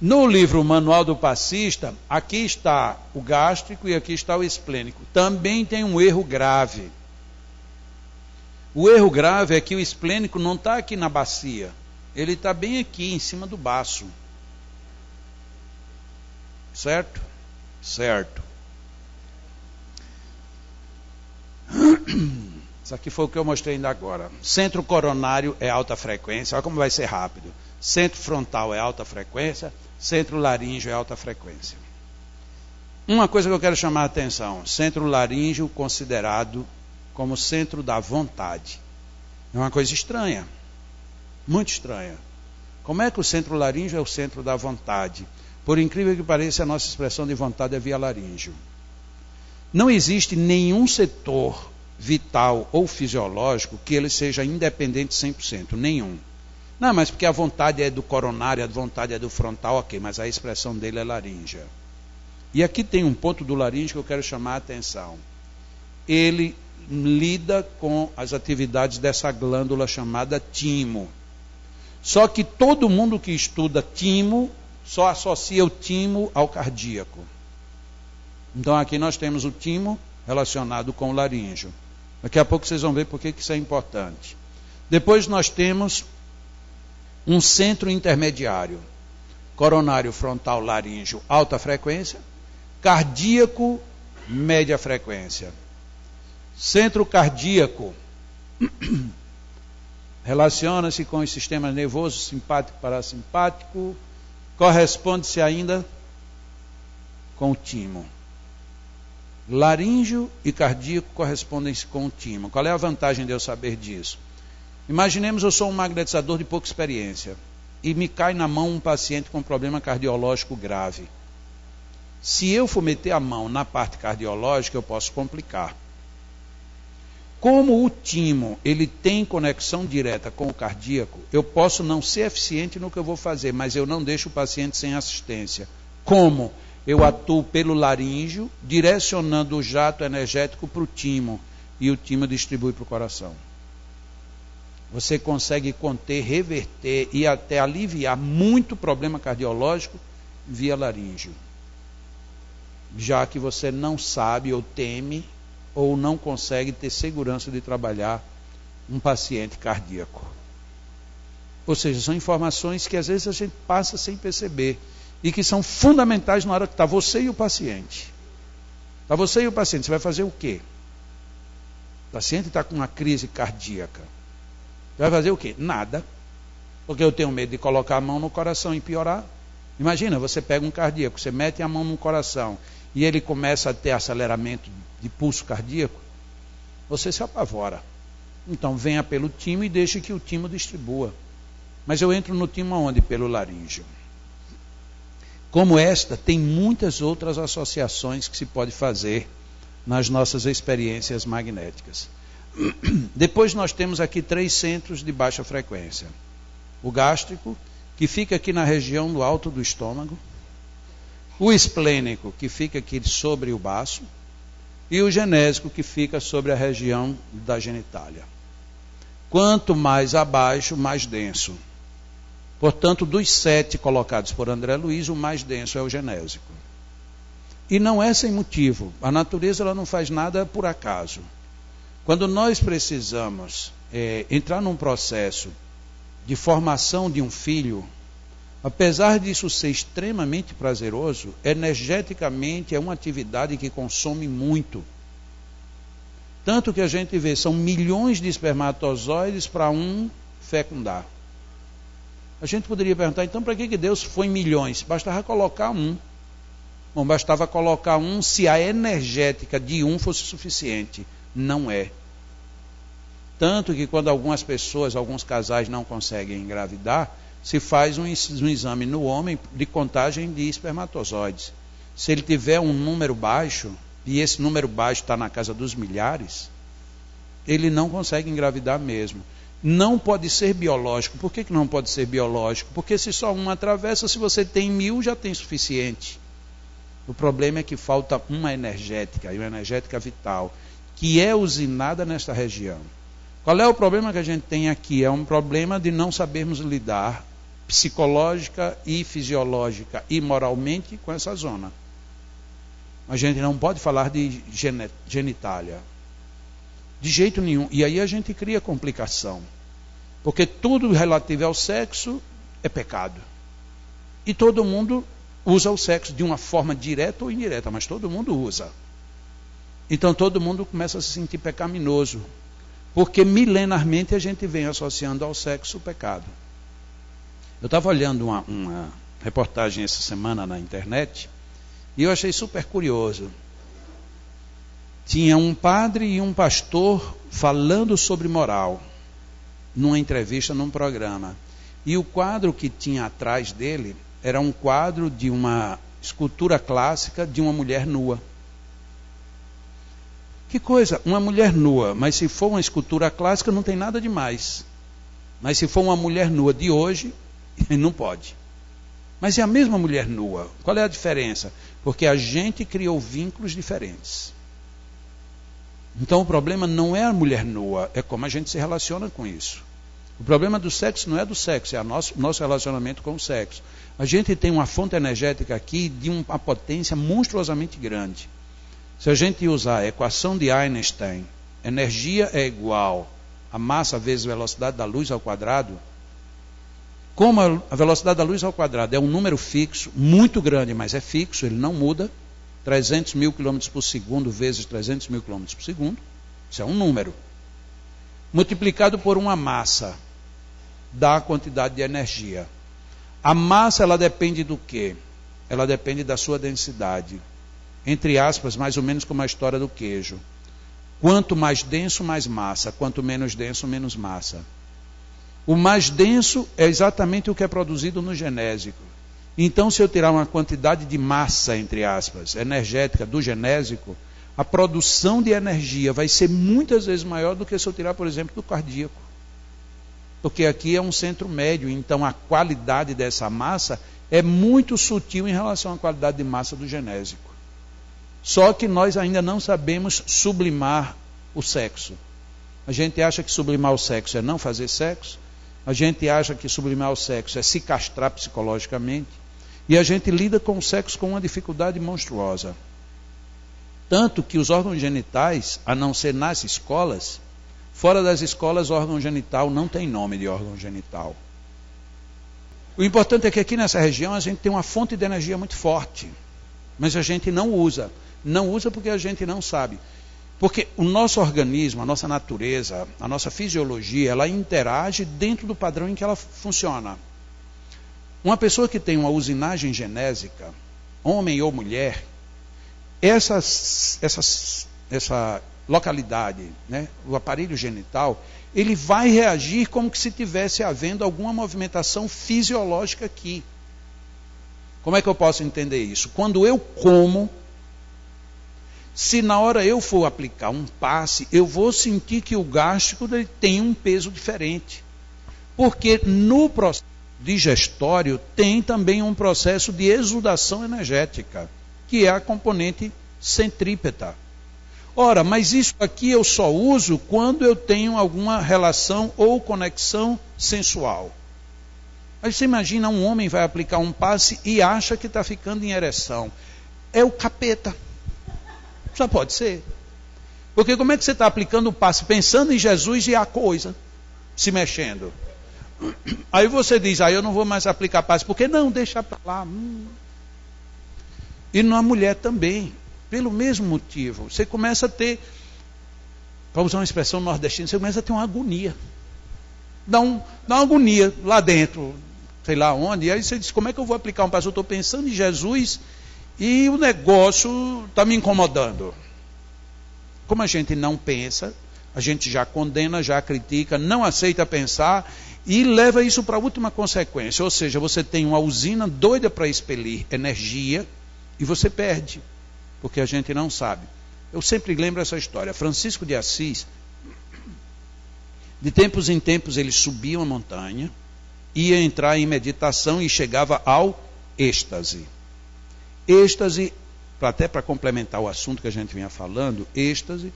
No livro Manual do Passista, aqui está o gástrico e aqui está o esplênico. Também tem um erro grave. O erro grave é que o esplênico não está aqui na bacia. Ele está bem aqui, em cima do baço. Certo? Certo. Isso aqui foi o que eu mostrei ainda agora. Centro coronário é alta frequência. Olha como vai ser rápido. Centro frontal é alta frequência. Centro laríngeo é alta frequência. Uma coisa que eu quero chamar a atenção. Centro laríngeo considerado como centro da vontade. É uma coisa estranha. Muito estranha. Como é que o centro laríngeo é o centro da vontade? Por incrível que pareça, a nossa expressão de vontade é via laríngeo. Não existe nenhum setor vital ou fisiológico que ele seja independente 100%. Nenhum. Não, mas porque a vontade é do coronário, a vontade é do frontal, ok, mas a expressão dele é laríngea. E aqui tem um ponto do laríngeo que eu quero chamar a atenção. Ele lida com as atividades dessa glândula chamada timo. Só que todo mundo que estuda timo só associa o timo ao cardíaco. Então aqui nós temos o timo relacionado com o laríngeo. Daqui a pouco vocês vão ver por que isso é importante. Depois nós temos um centro intermediário. Coronário, frontal, laríngeo, alta frequência. Cardíaco, média frequência. Centro cardíaco relaciona-se com os sistemas nervosos simpático e parasimpático. Corresponde-se ainda com o timo. Laríngeo e cardíaco correspondem-se com o timo. Qual é a vantagem de eu saber disso? Imaginemos eu sou um magnetizador de pouca experiência e me cai na mão um paciente com problema cardiológico grave. Se eu for meter a mão na parte cardiológica, eu posso complicar. Como o timo ele tem conexão direta com o cardíaco, eu posso não ser eficiente no que eu vou fazer, mas eu não deixo o paciente sem assistência. Como? Eu atuo pelo laríngeo, direcionando o jato energético para o timo, e o timo distribui para o coração. Você consegue conter, reverter e até aliviar muito problema cardiológico via laríngeo. Já que você não sabe ou teme ou não consegue ter segurança de trabalhar um paciente cardíaco. Ou seja, são informações que às vezes a gente passa sem perceber e que são fundamentais na hora que está você e o paciente. Está você e o paciente, você vai fazer o quê? O paciente está com uma crise cardíaca. Você vai fazer o quê? Nada. Porque eu tenho medo de colocar a mão no coração e piorar. Imagina, você pega um cardíaco, você mete a mão no coração e ele começa a ter aceleramento de pulso cardíaco, você se apavora. Então venha pelo timo e deixe que o timo distribua. Mas eu entro no timo aonde? Pelo laríngeo. Como esta, tem muitas outras associações que se pode fazer nas nossas experiências magnéticas. Depois nós temos aqui 3 centros de baixa frequência. O gástrico, que fica aqui na região do alto do estômago. O esplênico, que fica aqui sobre o baço. E o genésico, que fica sobre a região da genitália. Quanto mais abaixo, mais denso. Portanto, dos 7 colocados por André Luiz, o mais denso é o genésico. E não é sem motivo. A natureza ela não faz nada por acaso. Quando nós precisamos entrar num processo de formação de um filho, apesar disso ser extremamente prazeroso, energeticamente é uma atividade que consome muito. Tanto que a gente vê, são milhões de espermatozoides para um fecundar. A gente poderia perguntar, então para que Deus foi em milhões? Bastava colocar um. Bom, bastava colocar um se a energética de um fosse suficiente. Não é. Tanto que quando algumas pessoas, alguns casais não conseguem engravidar, se faz um exame no homem de contagem de espermatozoides. Se ele tiver um número baixo, e esse número baixo está na casa dos milhares, ele não consegue engravidar mesmo. Não pode ser biológico. Por que não pode ser biológico? Porque se só um atravessa, se você tem 1000, já tem suficiente. O problema é que falta uma energética vital, que é usinada nesta região. Qual é o problema que a gente tem aqui? É um problema de não sabermos lidar psicológica e fisiológica e moralmente com essa zona. A gente não pode falar de genitália. De jeito nenhum. E aí a gente cria complicação. Porque tudo relativo ao sexo é pecado. E todo mundo usa o sexo de uma forma direta ou indireta, mas todo mundo usa. Então todo mundo começa a se sentir pecaminoso. Porque milenarmente a gente vem associando ao sexo o pecado. Eu estava olhando uma reportagem essa semana na internet e eu achei super curioso. Tinha um padre e um pastor falando sobre moral numa entrevista, num programa. E o quadro que tinha atrás dele era um quadro de uma escultura clássica de uma mulher nua. Que coisa, uma mulher nua, mas se for uma escultura clássica não tem nada demais. Mas se for uma mulher nua de hoje, não pode. Mas é a mesma mulher nua. Qual é a diferença? Porque a gente criou vínculos diferentes. Então o problema não é a mulher nua, é como a gente se relaciona com isso. O problema do sexo não é do sexo, é o nosso relacionamento com o sexo. A gente tem uma fonte energética aqui de uma potência monstruosamente grande. Se a gente usar a equação de Einstein, energia é igual a massa vezes a velocidade da luz ao quadrado, como a velocidade da luz ao quadrado é um número fixo, muito grande, mas é fixo, ele não muda, 300 mil km por segundo vezes 300 mil km por segundo, isso é um número, multiplicado por uma massa, dá a quantidade de energia. A massa, ela depende do quê? Ela depende da sua densidade. Entre aspas, mais ou menos como a história do queijo. Quanto mais denso, mais massa. Quanto menos denso, menos massa. O mais denso é exatamente o que é produzido no genésico. Então, se eu tirar uma quantidade de massa, entre aspas, energética do genésico, a produção de energia vai ser muitas vezes maior do que se eu tirar, por exemplo, do cardíaco. Porque aqui é um centro médio, então a qualidade dessa massa é muito sutil em relação à qualidade de massa do genésico. Só que nós ainda não sabemos sublimar o sexo. A gente acha que sublimar o sexo é não fazer sexo. A gente acha que sublimar o sexo é se castrar psicologicamente. E a gente lida com o sexo com uma dificuldade monstruosa. Tanto que os órgãos genitais, a não ser nas escolas, fora das escolas, órgão genital não tem nome de órgão genital. O importante é que aqui nessa região a gente tem uma fonte de energia muito forte. Mas a gente não usa. Não usa porque a gente não sabe. Porque o nosso organismo, a nossa natureza, a nossa fisiologia, ela interage dentro do padrão em que ela funciona. Uma pessoa que tem uma usinagem genésica, homem ou mulher, essa localidade, né, o aparelho genital, ele vai reagir como que se tivesse havendo alguma movimentação fisiológica aqui. Como é que eu posso entender isso? Quando eu como, se na hora eu for aplicar um passe, eu vou sentir que o gástrico tem um peso diferente. Porque no processo digestório tem também um processo de exudação energética, que é a componente centrípeta. Ora, mas isso aqui eu só uso quando eu tenho alguma relação ou conexão sensual. Aí você imagina um homem vai aplicar um passe e acha que está ficando em ereção. É o capeta. Só pode ser. Porque como é que você está aplicando o passe pensando em Jesus e a coisa se mexendo? Aí você diz, eu não vou mais aplicar passe. Porque não, deixa para lá. E na mulher também. Pelo mesmo motivo. Você começa a ter, para usar uma expressão nordestina, você começa a ter uma agonia. Dá uma agonia lá dentro, sei lá onde. E aí você diz, como é que eu vou aplicar um passe? Eu estou pensando em Jesus e o negócio está me incomodando. Como a gente não pensa, a gente já condena, já critica, não aceita pensar e leva isso para a última consequência. Ou seja, você tem uma usina doida para expelir energia e você perde, porque a gente não sabe. Eu sempre lembro essa história. Francisco de Assis, de tempos em tempos ele subia uma montanha, ia entrar em meditação e chegava ao êxtase. Êxtase, até para complementar o assunto que a gente vinha falando, êxtase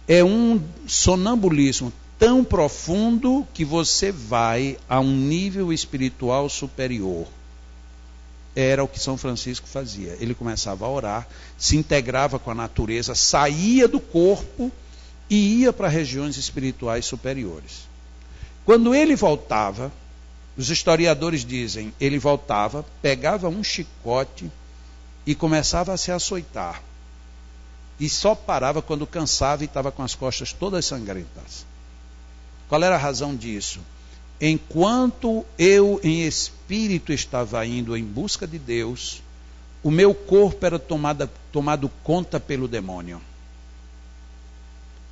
é um sonambulismo tão profundo que você vai a um nível espiritual superior. Era o que São Francisco fazia. Ele começava a orar, se integrava com a natureza, saía do corpo e ia para regiões espirituais superiores. Quando ele voltava, os historiadores dizem, ele voltava, pegava um chicote e começava a se açoitar. E só parava quando cansava e estava com as costas todas sangrentas. Qual era a razão disso? Enquanto eu em espírito estava indo em busca de Deus, o meu corpo era tomado conta pelo demônio.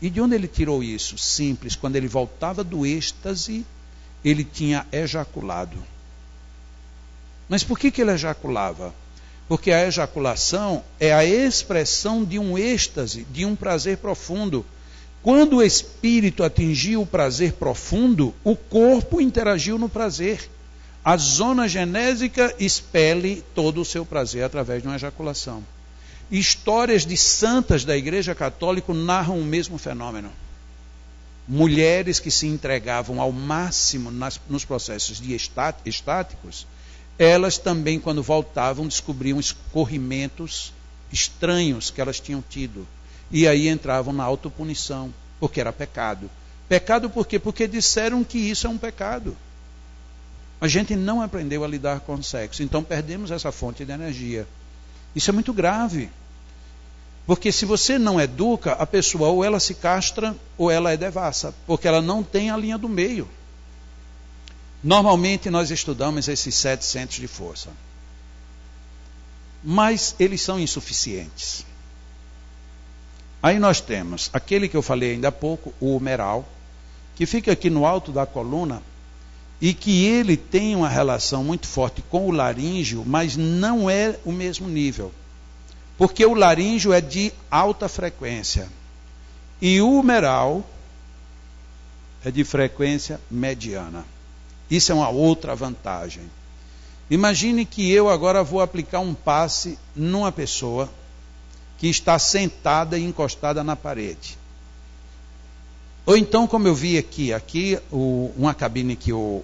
E de onde ele tirou isso? Simples, quando ele voltava do êxtase, ele tinha ejaculado. Mas por que ele ejaculava? Porque a ejaculação é a expressão de um êxtase, de um prazer profundo. Quando o espírito atingiu o prazer profundo, o corpo interagiu no prazer. A zona genésica expele todo o seu prazer através de uma ejaculação. Histórias de santas da Igreja Católica narram o mesmo fenômeno. Mulheres que se entregavam ao máximo nos processos estáticos, elas também, quando voltavam, descobriam escorrimentos estranhos que elas tinham tido. E aí entravam na autopunição, porque era pecado. Pecado por quê? Porque disseram que isso é um pecado. A gente não aprendeu a lidar com o sexo, então perdemos essa fonte de energia. Isso é muito grave. Porque se você não educa, a pessoa ou ela se castra ou ela é devassa, porque ela não tem a linha do meio. Normalmente nós estudamos esses 7 centros de força. Mas eles são insuficientes. Aí nós temos aquele que eu falei ainda há pouco, o humeral, que fica aqui no alto da coluna, e que ele tem uma relação muito forte com o laríngeo, mas não é o mesmo nível. Porque o laríngeo é de alta frequência. E o humeral é de frequência mediana. Isso é uma outra vantagem. Imagine que eu agora vou aplicar um passe numa pessoa que está sentada e encostada na parede. Ou então, como eu vi aqui uma cabine que o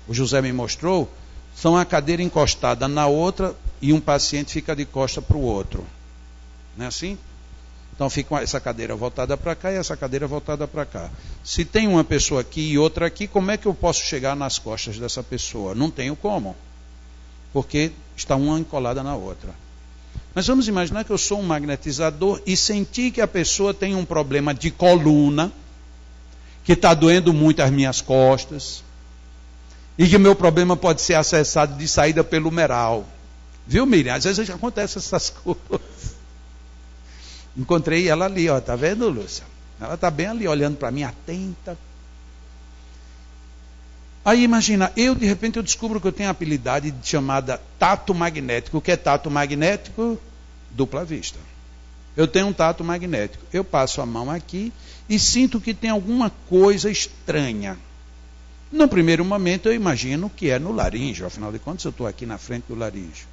José me mostrou, são uma cadeira encostada na outra e um paciente fica de costa para o outro. Não é assim? Então fica essa cadeira voltada para cá e essa cadeira voltada para cá. Se tem uma pessoa aqui e outra aqui, como é que eu posso chegar nas costas dessa pessoa? Não tenho como, porque está uma encolada na outra. Mas vamos imaginar que eu sou um magnetizador e senti que a pessoa tem um problema de coluna, que está doendo muito as minhas costas, e que o meu problema pode ser acessado de saída pelo humeral. Viu, Miriam? Às vezes acontece essas coisas. Encontrei ela ali, ó, tá vendo, Lúcia? Ela está bem ali, olhando para mim, atenta. Aí imagina, de repente eu descubro que eu tenho a habilidade chamada tato magnético. O que é tato magnético? Dupla vista. Eu tenho um tato magnético. Eu passo a mão aqui e sinto que tem alguma coisa estranha. No primeiro momento eu imagino que é no laríngeo, afinal de contas eu estou aqui na frente do laríngeo.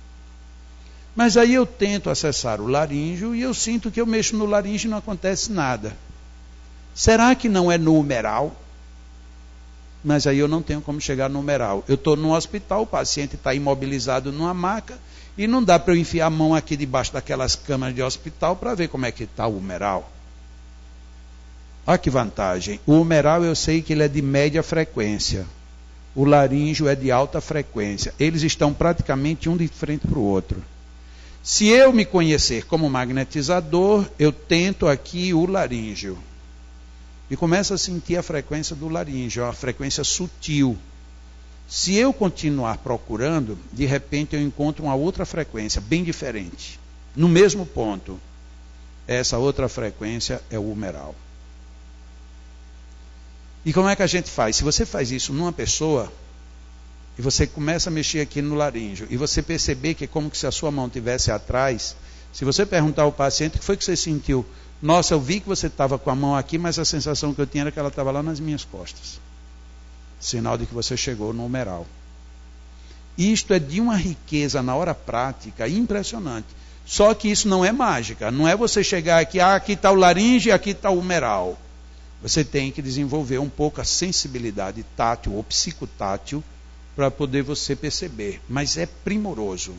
Mas aí eu tento acessar o laríngeo e eu sinto que eu mexo no laríngeo e não acontece nada. Será que não é no humeral? Mas aí eu não tenho como chegar no humeral. Eu estou num hospital, o paciente está imobilizado numa maca e não dá para eu enfiar a mão aqui debaixo daquelas camas de hospital para ver como é que está o humeral. Olha que vantagem. O humeral eu sei que ele é de média frequência. O laríngeo é de alta frequência. Eles estão praticamente um de frente para o outro. Se eu me conhecer como magnetizador, eu tento aqui o laríngeo. E começo a sentir a frequência do laríngeo, a frequência sutil. Se eu continuar procurando, de repente eu encontro uma outra frequência, bem diferente. No mesmo ponto. Essa outra frequência é o humeral. E como é que a gente faz? Se você faz isso numa pessoa, e você começa a mexer aqui no laríngeo, e você perceber que é como se a sua mão estivesse atrás, se você perguntar ao paciente, o que foi que você sentiu? Nossa, eu vi que você estava com a mão aqui, mas a sensação que eu tinha era que ela estava lá nas minhas costas. Sinal de que você chegou no humeral. Isto é de uma riqueza na hora prática impressionante. Só que isso não é mágica. Não é você chegar aqui, aqui está o laríngeo e aqui está o humeral. Você tem que desenvolver um pouco a sensibilidade tátil ou psicotátil para poder você perceber. Mas é primoroso.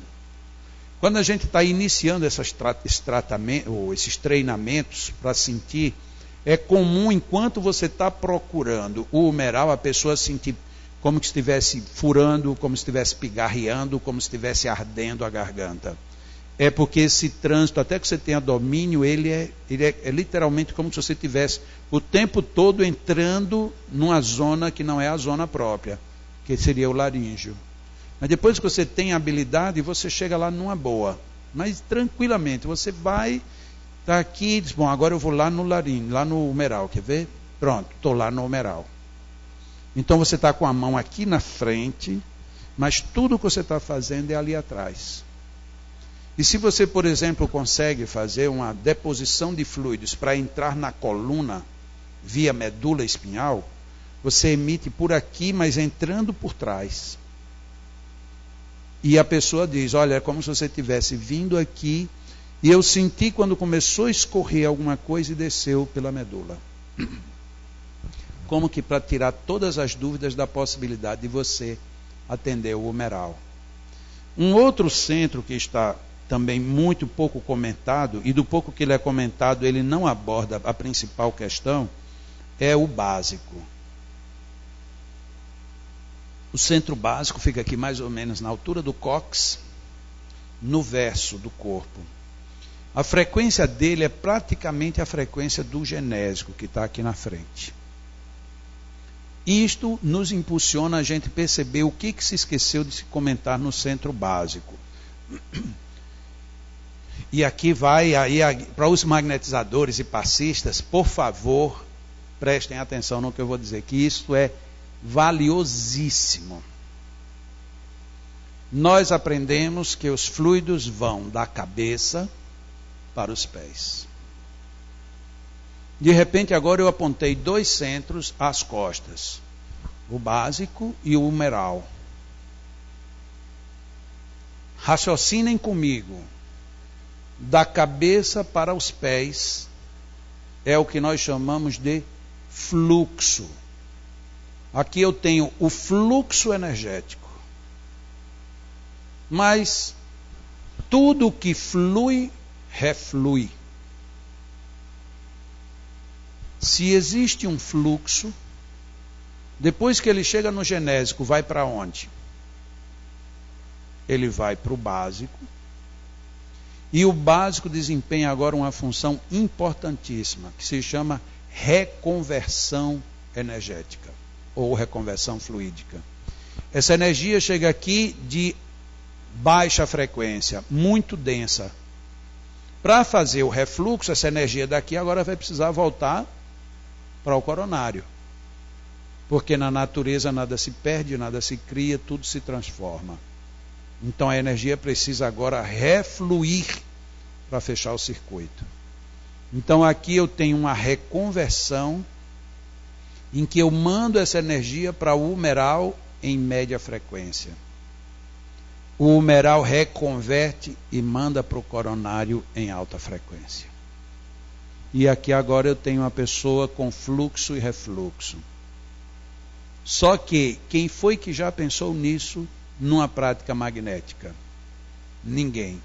Quando a gente está iniciando esses treinamentos para sentir, é comum, enquanto você está procurando o humeral, a pessoa sentir como se estivesse furando, como se estivesse pigarreando, como se estivesse ardendo a garganta. É porque esse trânsito, até que você tenha domínio, ele é literalmente como se você estivesse o tempo todo entrando numa zona que não é a zona própria, que seria o laríngeo. Mas depois que você tem a habilidade, você chega lá numa boa. Mas tranquilamente, você vai, está aqui, diz, bom, agora eu vou lá no laríngeo, lá no humeral, quer ver? Pronto, estou lá no humeral. Então você está com a mão aqui na frente, mas tudo que você está fazendo é ali atrás. E se você, por exemplo, consegue fazer uma deposição de fluidos para entrar na coluna via medula espinhal, você emite por aqui, mas entrando por trás. E a pessoa diz, olha, é como se você tivesse vindo aqui, e eu senti quando começou a escorrer alguma coisa e desceu pela medula. Como que para tirar todas as dúvidas da possibilidade de você atender o humeral. Um outro centro que está também muito pouco comentado, e do pouco que ele é comentado, ele não aborda a principal questão, é o básico. O centro básico fica aqui mais ou menos na altura do cóccix, no verso do corpo. A frequência dele é praticamente a frequência do genésico, que está aqui na frente. Isto nos impulsiona a gente perceber o que se esqueceu de se comentar no centro básico. E aqui vai, para os magnetizadores e passistas, por favor, prestem atenção no que eu vou dizer, que isso é valiosíssimo. Nós aprendemos que os fluidos vão da cabeça para os pés. De repente, agora eu apontei 2 centros às costas, o básico e o humeral. Raciocinem comigo. Da cabeça para os pés é o que nós chamamos de fluxo. Aqui eu tenho o fluxo energético. Mas tudo que flui, reflui. Se existe um fluxo, depois que ele chega no genésico, vai para onde? Ele vai para o básico. E o básico desempenha agora uma função importantíssima, que se chama reconversão energética, ou reconversão fluídica. Essa energia chega aqui de baixa frequência, muito densa. Para fazer o refluxo, essa energia daqui agora vai precisar voltar para o coronário. Porque na natureza nada se perde, nada se cria, tudo se transforma. Então a energia precisa agora refluir para fechar o circuito. Então aqui eu tenho uma reconversão em que eu mando essa energia para o humeral em média frequência. O humeral reconverte e manda para o coronário em alta frequência. E aqui agora eu tenho uma pessoa com fluxo e refluxo. Só que quem foi que já pensou nisso numa prática magnética? Ninguém.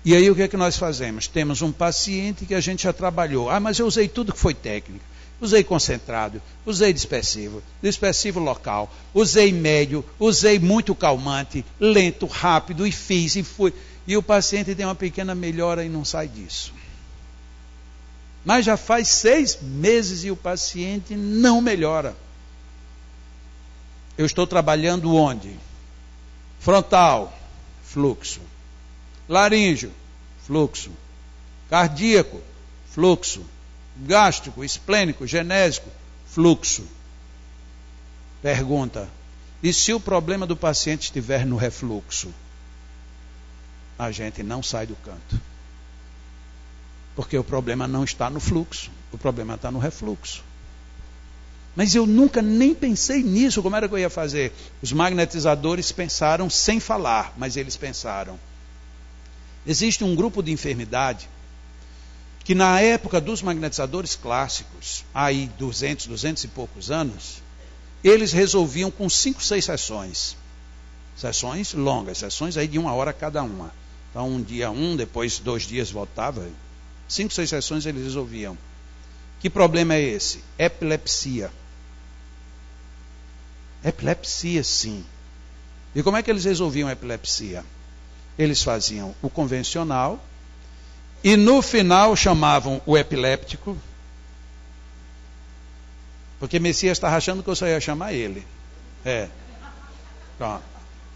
E aí o que é que nós fazemos? Temos um paciente que a gente já trabalhou. Ah, mas eu usei tudo que foi técnica. Usei concentrado, usei dispersivo local, usei médio, usei muito calmante, lento, rápido, e fiz, e fui. E o paciente tem uma pequena melhora e não sai disso. Mas já faz 6 meses e o paciente não melhora. Eu estou trabalhando onde? Frontal, fluxo. Laríngeo, fluxo. Cardíaco, fluxo. Gástrico, esplênico, genésico, fluxo. Pergunta: e se o problema do paciente estiver no refluxo? A gente não sai do canto. Porque o problema não está no fluxo, o problema está no refluxo. Mas eu nunca nem pensei nisso, como era que eu ia fazer? Os magnetizadores pensaram sem falar, mas eles pensaram. Existe um grupo de enfermidade que na época dos magnetizadores clássicos, aí 200 e poucos anos, eles resolviam com 5, 6 sessões. Sessões longas, sessões aí de 1 hora cada uma. Então um dia depois 2 dias voltava. 5, 6 sessões eles resolviam. Que problema é esse? Epilepsia. Epilepsia, sim. E como é que eles resolviam a epilepsia? Eles faziam o convencional e no final chamavam o epiléptico, porque Messias está achando que eu só ia chamar ele. Pronto.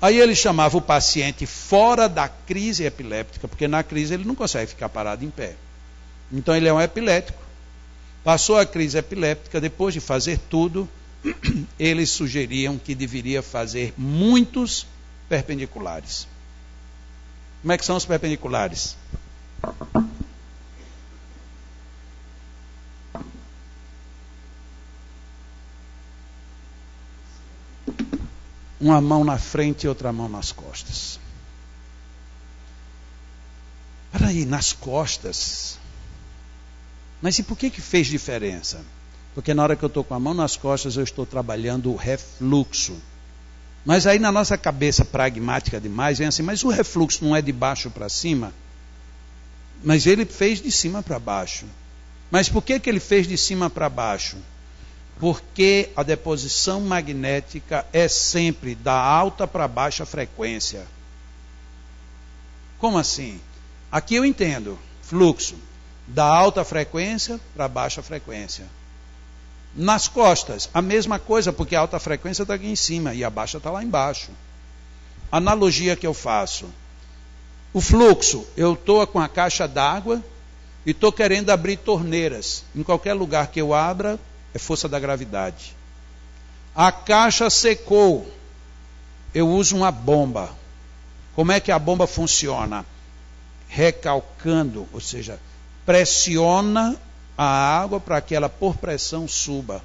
Aí ele chamava o paciente fora da crise epiléptica, porque na crise ele não consegue ficar parado em pé. Então ele é um epilético. Passou a crise epiléptica, depois de fazer tudo, eles sugeriam que deveria fazer muitos perpendiculares. Como é que são os perpendiculares? Uma mão na frente e outra mão nas costas. Peraí, nas costas? Mas e por que fez diferença? Porque na hora que eu estou com a mão nas costas, eu estou trabalhando o refluxo. Mas aí na nossa cabeça pragmática demais, vem assim, mas o refluxo não é de baixo para cima? Mas ele fez de cima para baixo. Mas por que ele fez de cima para baixo? Porque a deposição magnética é sempre da alta para baixa frequência. Como assim? Aqui eu entendo, fluxo, da alta frequência para baixa frequência. Nas costas, a mesma coisa, porque a alta frequência está aqui em cima e a baixa está lá embaixo. Analogia que eu faço. O fluxo, eu estou com a caixa d'água e estou querendo abrir torneiras. Em qualquer lugar que eu abra, é força da gravidade. A caixa secou. Eu uso uma bomba. Como é que a bomba funciona? Recalcando, ou seja, pressiona a água para que ela, por pressão, suba.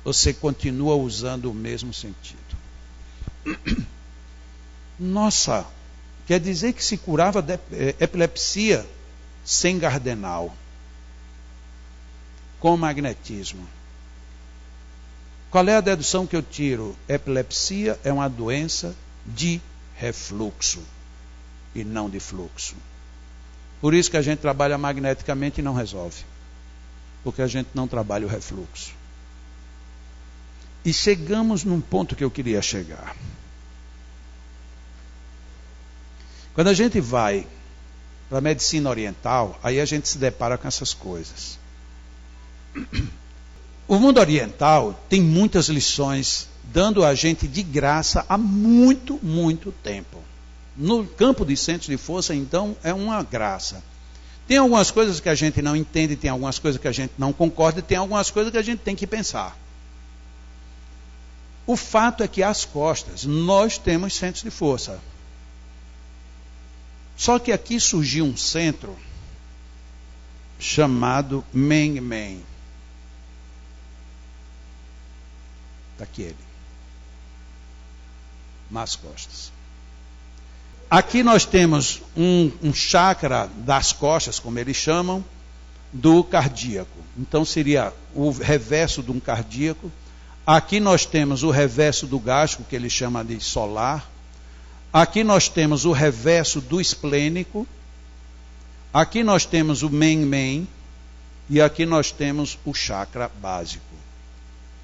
Você continua usando o mesmo sentido. Nossa, quer dizer que se curava de epilepsia sem gardenal, com magnetismo. Qual é a dedução que eu tiro? Epilepsia é uma doença de refluxo e não de fluxo. Por isso que a gente trabalha magneticamente e não resolve. Porque a gente não trabalha o refluxo. E chegamos num ponto que eu queria chegar. Quando a gente vai para a medicina oriental, aí a gente se depara com essas coisas. O mundo oriental tem muitas lições dando a gente de graça há muito, muito tempo. No campo de centros de força, então, é uma graça. Tem algumas coisas que a gente não entende, tem algumas coisas que a gente não concorda, e tem algumas coisas que a gente tem que pensar. O fato é que às costas nós temos centros de força. Só que aqui surgiu um centro chamado Meng-Men. Está aqui ele. Nas costas. Aqui nós temos um chakra das costas, como eles chamam, do cardíaco. Então seria o reverso de um cardíaco. Aqui nós temos o reverso do gástrico, que ele chama de solar. Aqui nós temos o reverso do esplênico. Aqui nós temos o Meng-Men. E aqui nós temos o chakra básico.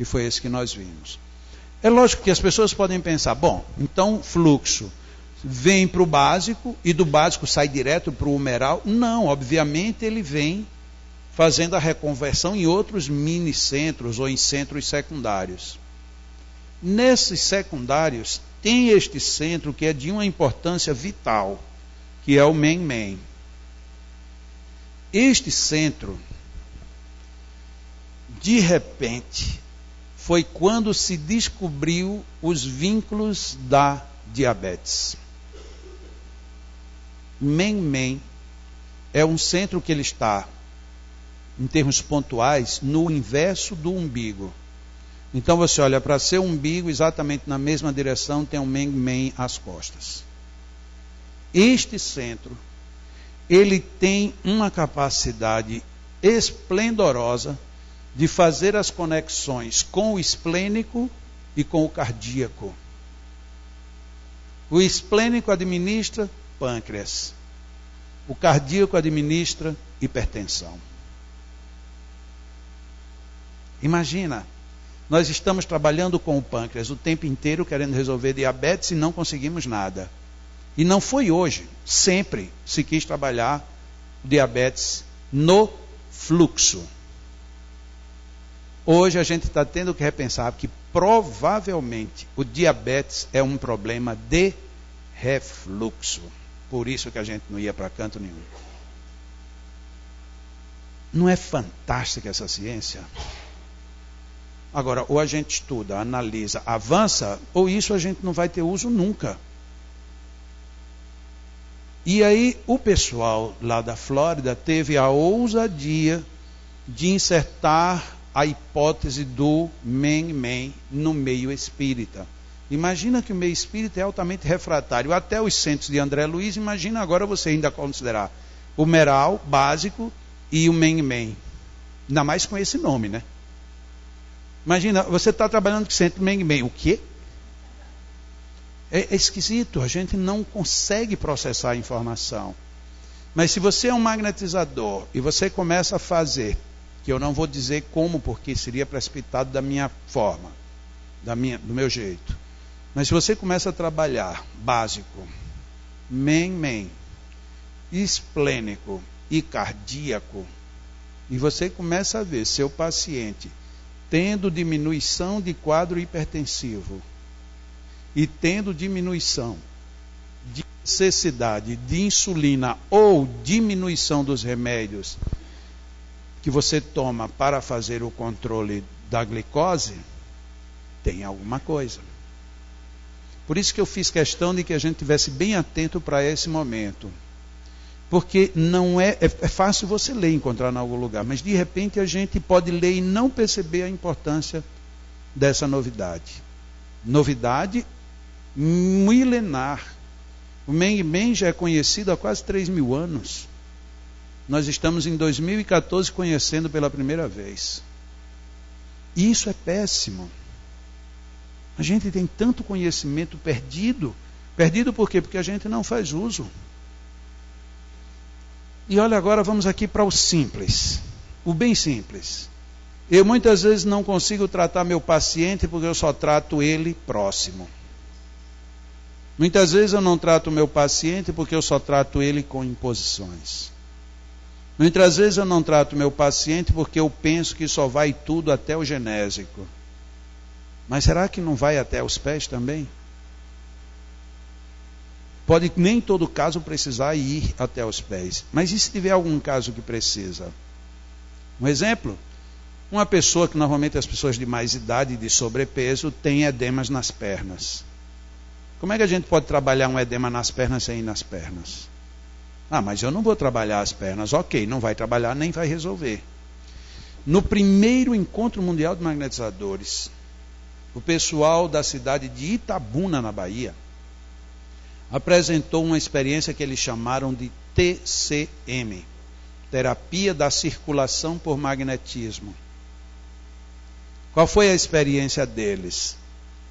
E foi esse que nós vimos. É lógico que as pessoas podem pensar, bom, então fluxo vem para o básico e do básico sai direto para o humeral? Não, obviamente ele vem fazendo a reconversão em outros mini-centros ou em centros secundários. Nesses secundários tem este centro que é de uma importância vital, que é o Meng-Men. Este centro, de repente, foi quando se descobriu os vínculos da diabetes. Meng-Men é um centro que ele está, em termos pontuais, no inverso do umbigo. Então você olha para seu umbigo, exatamente na mesma direção tem um Meng-Men às costas. Este centro, ele tem uma capacidade esplendorosa de fazer as conexões com o esplênico e com o cardíaco. O esplênico administra pâncreas. O cardíaco administra hipertensão. Imagina, nós estamos trabalhando com o pâncreas o tempo inteiro querendo resolver diabetes e não conseguimos nada. E não foi hoje, sempre se quis trabalhar o diabetes no fluxo. Hoje a gente está tendo que repensar que provavelmente o diabetes é um problema de refluxo. Por isso que a gente não ia para canto nenhum. Não é fantástica essa ciência? Agora, ou a gente estuda, analisa, avança, ou isso a gente não vai ter uso nunca. E aí o pessoal lá da Flórida teve a ousadia de insertar a hipótese do men no meio espírita. Imagina que o meio espírita é altamente refratário. Até os centros de André Luiz, imagina agora você ainda considerar o Meral, básico, e o men. Ainda mais com esse nome, né? Imagina, você está trabalhando com o centro men. O quê? É esquisito, a gente não consegue processar a informação. Mas se você é um magnetizador e você começa a fazer, que eu não vou dizer como, porque seria precipitado da minha forma, do meu jeito. Mas se você começa a trabalhar básico, men, esplênico e cardíaco, e você começa a ver seu paciente tendo diminuição de quadro hipertensivo e tendo diminuição de necessidade de insulina ou diminuição dos remédios que você toma para fazer o controle da glicose, tem alguma coisa. Por isso que eu fiz questão de que a gente estivesse bem atento para esse momento. Porque não é fácil você ler e encontrar em algum lugar, mas de repente a gente pode ler e não perceber a importância dessa novidade. Novidade milenar. O men já é conhecido há quase 3.000 anos. Nós estamos em 2014 conhecendo pela primeira vez. E isso é péssimo. A gente tem tanto conhecimento perdido. Perdido por quê? Porque a gente não faz uso. E olha, agora vamos aqui para o simples. O bem simples. Eu muitas vezes não consigo tratar meu paciente porque eu só trato ele próximo. Muitas vezes eu não trato o meu paciente porque eu só trato ele com imposições. Muitas vezes eu não trato o meu paciente porque eu penso que só vai tudo até o genésico. Mas será que não vai até os pés também? Pode nem em todo caso precisar ir até os pés. Mas e se tiver algum caso que precisa? Um exemplo? Uma pessoa que normalmente as pessoas de mais idade e de sobrepeso têm edemas nas pernas. Como é que a gente pode trabalhar um edema nas pernas sem ir nas pernas? Ah, mas eu não vou trabalhar as pernas. Ok, não vai trabalhar nem vai resolver. No primeiro encontro mundial de magnetizadores, o pessoal da cidade de Itabuna, na Bahia, apresentou uma experiência que eles chamaram de TCM, Terapia da Circulação por Magnetismo. Qual foi a experiência deles?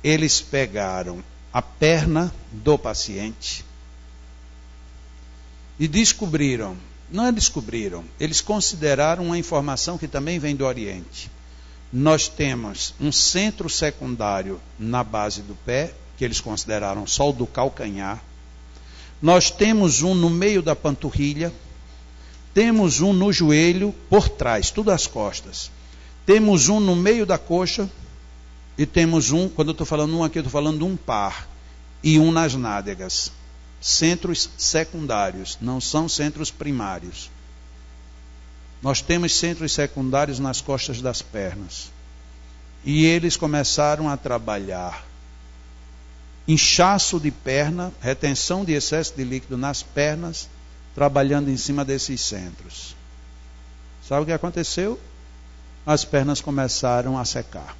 Eles pegaram a perna do paciente e descobriram, eles consideraram uma informação que também vem do Oriente. Nós temos um centro secundário na base do pé, que eles consideraram só o do calcanhar. Nós temos um no meio da panturrilha, temos um no joelho, por trás, tudo as costas. Temos um no meio da coxa e temos um, quando eu estou falando um aqui, eu estou falando de um par, e um nas nádegas. Centros secundários, não são centros primários. Nós temos centros secundários nas costas das pernas. E eles começaram a trabalhar inchaço de perna, retenção de excesso de líquido nas pernas, trabalhando em cima desses centros. Sabe o que aconteceu? As pernas começaram a secar.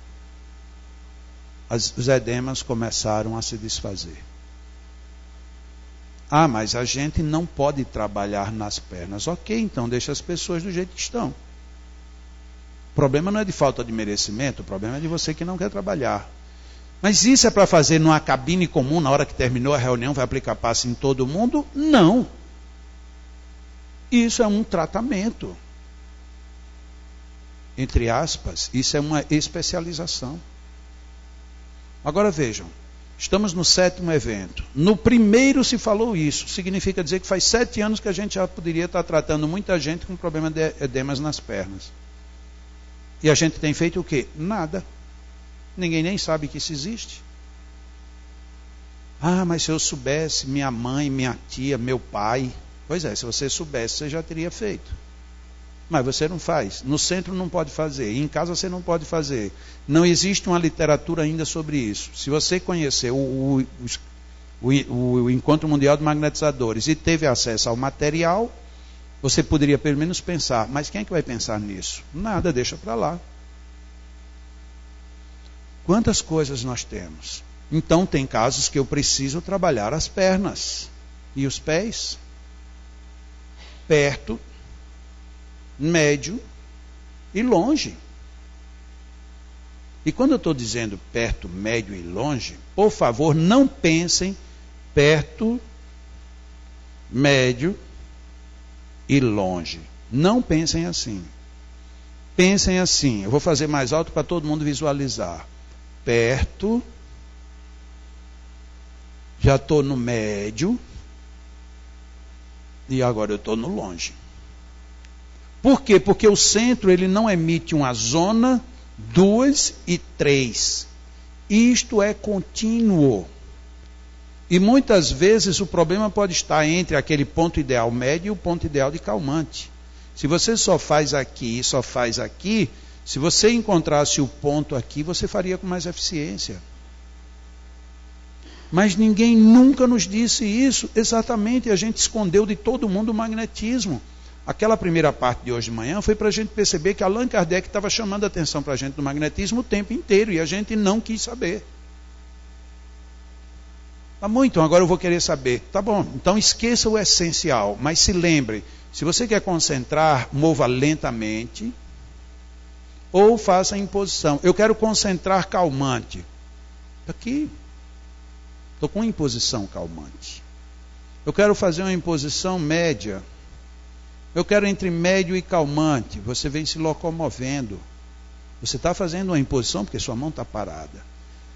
Os edemas começaram a se desfazer. Ah, mas a gente não pode trabalhar nas pernas. Ok, então deixa as pessoas do jeito que estão. O problema não é de falta de merecimento, o problema é de você que não quer trabalhar. Mas isso é para fazer numa cabine comum, na hora que terminou a reunião, vai aplicar passe em todo mundo? Não. Isso é um tratamento. Entre aspas, isso é uma especialização. Agora vejam, estamos no 7º evento. No primeiro se falou isso. Significa dizer que faz 7 anos que a gente já poderia estar tratando muita gente com problema de edemas nas pernas. E a gente tem feito o quê? Nada. Ninguém nem sabe que isso existe. Ah, mas se eu soubesse, minha mãe, minha tia, meu pai. Pois é, se você soubesse, você já teria feito. Mas você não faz. No centro não pode fazer. Em casa você não pode fazer. Não existe uma literatura ainda sobre isso. Se você conhecer o Encontro Mundial de Magnetizadores e teve acesso ao material, você poderia pelo menos pensar. Mas quem é que vai pensar nisso? Nada, deixa para lá. Quantas coisas nós temos? Então tem casos que eu preciso trabalhar as pernas e os pés. Perto, médio e longe. E quando eu estou dizendo perto, médio e longe, por favor, não pensem perto, médio e longe. Não pensem assim. Pensem assim. Eu vou fazer mais alto para todo mundo visualizar. Perto, já estou no médio e agora eu estou no longe. Por quê? Porque o centro ele não emite uma zona, 2 e 3. Isto é contínuo. E muitas vezes o problema pode estar entre aquele ponto ideal médio e o ponto ideal de calmante. Se você só faz aqui e só faz aqui, se você encontrasse o ponto aqui, você faria com mais eficiência. Mas ninguém nunca nos disse isso. Exatamente, a gente escondeu de todo mundo o magnetismo. Aquela primeira parte de hoje de manhã foi para a gente perceber que Allan Kardec estava chamando a atenção para a gente do magnetismo o tempo inteiro e a gente não quis saber. Tá bom, então agora eu vou querer saber. Tá bom, então esqueça o essencial, mas se lembre, se você quer concentrar, mova lentamente ou faça a imposição. Eu quero concentrar calmante. Aqui, estou com imposição calmante. Eu quero fazer uma imposição média. Eu quero entre médio e calmante. Você vem se locomovendo. Você está fazendo uma imposição porque sua mão está parada.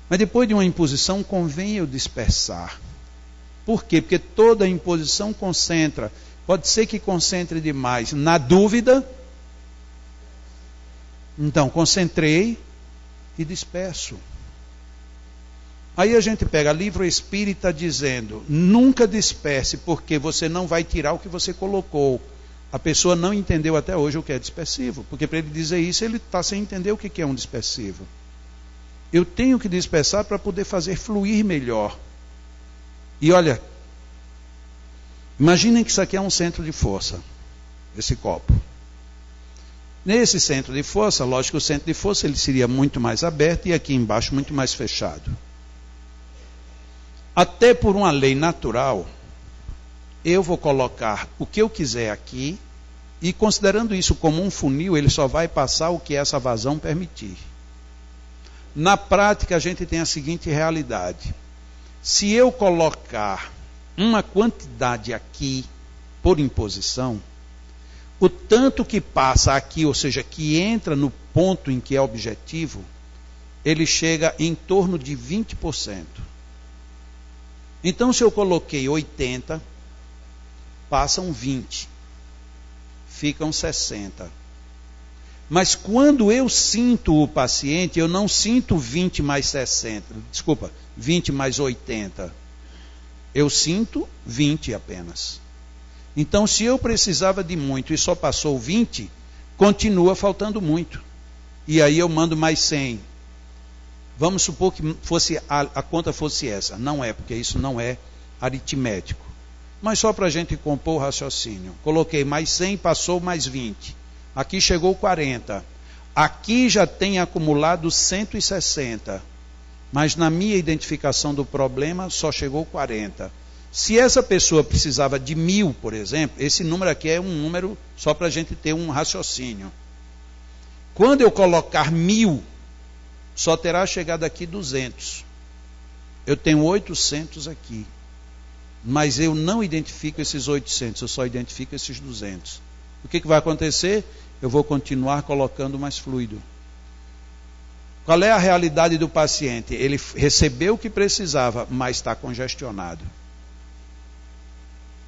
Mas depois de uma imposição, convém eu dispersar. Por quê? Porque toda imposição concentra. Pode ser que concentre demais. Na dúvida, então concentrei e disperso. Aí a gente pega livro espírita dizendo, nunca disperse, porque você não vai tirar o que você colocou. A pessoa não entendeu até hoje o que é dispersivo, porque para ele dizer isso, ele está sem entender o que é um dispersivo. Eu tenho que dispersar para poder fazer fluir melhor. E olha, imaginem que isso aqui é um centro de força, esse copo. Nesse centro de força, lógico que o centro de força ele seria muito mais aberto e aqui embaixo muito mais fechado. Até por uma lei natural, eu vou colocar o que eu quiser aqui e considerando isso como um funil, ele só vai passar o que essa vazão permitir. Na prática, a gente tem a seguinte realidade. Se eu colocar uma quantidade aqui por imposição, o tanto que passa aqui, ou seja, que entra no ponto em que é objetivo, ele chega em torno de 20%. Então, se eu coloquei 80, passam 20, ficam 60. Mas quando eu sinto o paciente, eu não sinto 20 mais 60, desculpa, 20 mais 80. Eu sinto 20 apenas. Então, se eu precisava de muito e só passou 20, continua faltando muito. E aí eu mando mais 100. Vamos supor que a conta fosse essa. Não é, porque isso não é aritmético. Mas só para a gente compor o raciocínio. Coloquei mais 100, passou mais 20. Aqui chegou 40. Aqui já tem acumulado 160. Mas na minha identificação do problema só chegou 40. Se essa pessoa precisava de 1.000, por exemplo, esse número aqui é um número só para a gente ter um raciocínio. Quando eu colocar 1.000, só terá chegado aqui 200. Eu tenho 800 aqui. Mas eu não identifico esses 800, eu só identifico esses 200. O que vai acontecer? Eu vou continuar colocando mais fluido. Qual é a realidade do paciente? Ele recebeu o que precisava, mas está congestionado.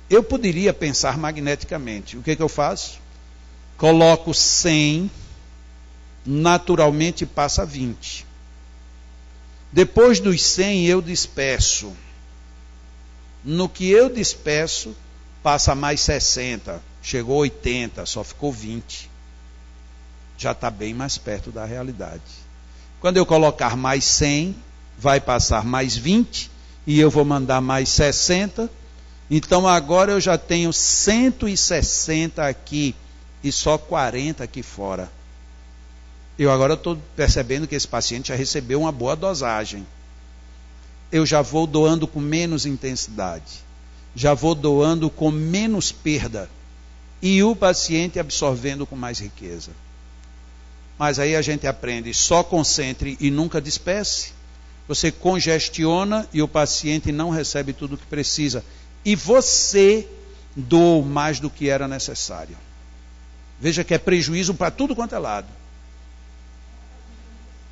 Eu poderia pensar magneticamente. O que eu faço? Coloco 100, naturalmente passa 20. Depois dos 100 eu disperso. No que eu disperso, passa mais 60. Chegou 80, só ficou 20. Já está bem mais perto da realidade. Quando eu colocar mais 100, vai passar mais 20, e eu vou mandar mais 60. Então agora eu já tenho 160 aqui, e só 40 aqui fora. Eu agora estou percebendo que esse paciente já recebeu uma boa dosagem. Eu já vou doando com menos intensidade. Já vou doando com menos perda. E o paciente absorvendo com mais riqueza. Mas aí a gente aprende, só concentre e nunca disperse. Você congestiona e o paciente não recebe tudo o que precisa. E você doou mais do que era necessário. Veja que é prejuízo para tudo quanto é lado.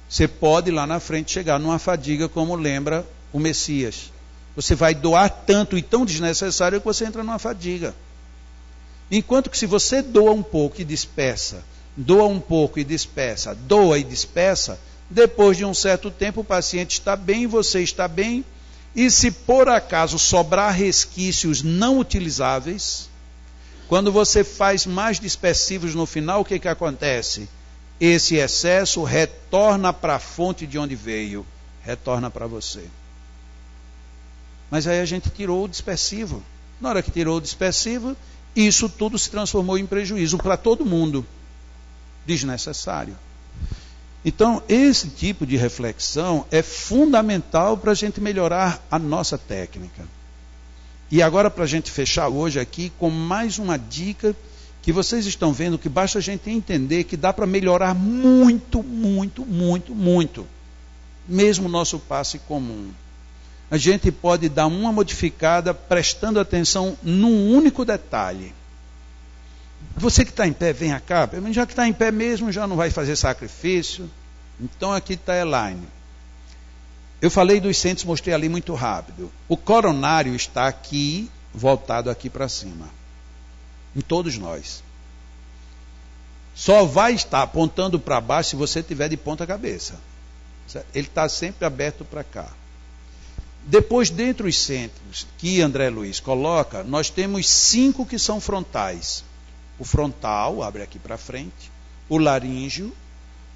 Você pode lá na frente chegar numa fadiga como lembra o Messias. Você vai doar tanto e tão desnecessário que você entra numa fadiga. Enquanto que se você doa um pouco e dispersa, doa um pouco e dispersa, doa e dispersa, depois de um certo tempo o paciente está bem, você está bem, e se por acaso sobrar resquícios não utilizáveis, quando você faz mais dispersivos no final, o que acontece? Esse excesso retorna para a fonte de onde veio, retorna para você. Mas aí a gente tirou o dispersivo. Na hora que tirou o dispersivo, isso tudo se transformou em prejuízo para todo mundo. Desnecessário. Então, esse tipo de reflexão é fundamental para a gente melhorar a nossa técnica. E agora, para a gente fechar hoje aqui com mais uma dica que vocês estão vendo que basta a gente entender que dá para melhorar muito, muito, muito, muito. Mesmo o nosso passe comum. A gente pode dar uma modificada prestando atenção num único detalhe. Você que está em pé, vem cá. Já que está em pé mesmo, já não vai fazer sacrifício. Então aqui está a Elaine. Eu falei dos centros, mostrei ali muito rápido. O coronário está aqui, voltado aqui para cima. Em todos nós. Só vai estar apontando para baixo se você tiver de ponta cabeça. Ele está sempre aberto para cá. Depois, dentre os centros que André Luiz coloca, nós temos 5 que são frontais. O frontal, abre aqui para frente, o laríngeo,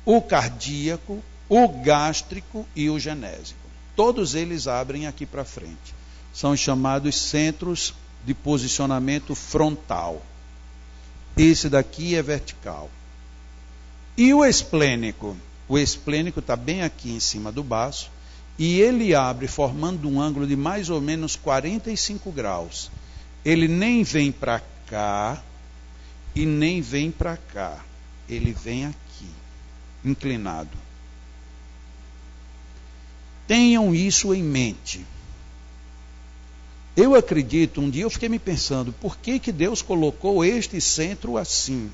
o cardíaco, o gástrico e o genésico. Todos eles abrem aqui para frente. São os chamados centros de posicionamento frontal. Esse daqui é vertical. E o esplênico? O esplênico está bem aqui em cima do baço e ele abre formando um ângulo de mais ou menos 45 graus. Ele nem vem para cá e nem vem para cá. Ele vem aqui, inclinado. Tenham isso em mente. Eu acredito, um dia eu fiquei me pensando, por que Deus colocou este centro assim?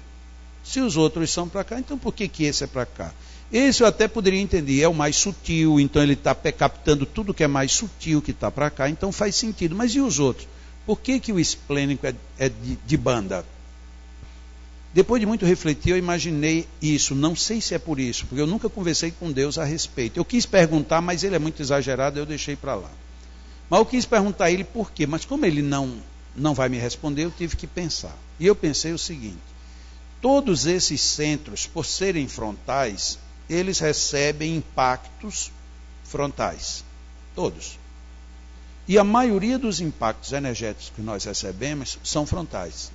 Se os outros são para cá, então por que esse é para cá? Esse eu até poderia entender, é o mais sutil, então ele está captando tudo que é mais sutil que está para cá, então faz sentido. Mas e os outros? Por que o esplênico é de banda? Depois de muito refletir, eu imaginei isso. Não sei se é por isso, porque eu nunca conversei com Deus a respeito. Eu quis perguntar, mas ele é muito exagerado, eu deixei para lá. Mas eu quis perguntar a ele por quê. Mas como ele não vai me responder, eu tive que pensar. E eu pensei o seguinte: todos esses centros, por serem frontais, eles recebem impactos frontais. Todos. E a maioria dos impactos energéticos que nós recebemos são frontais.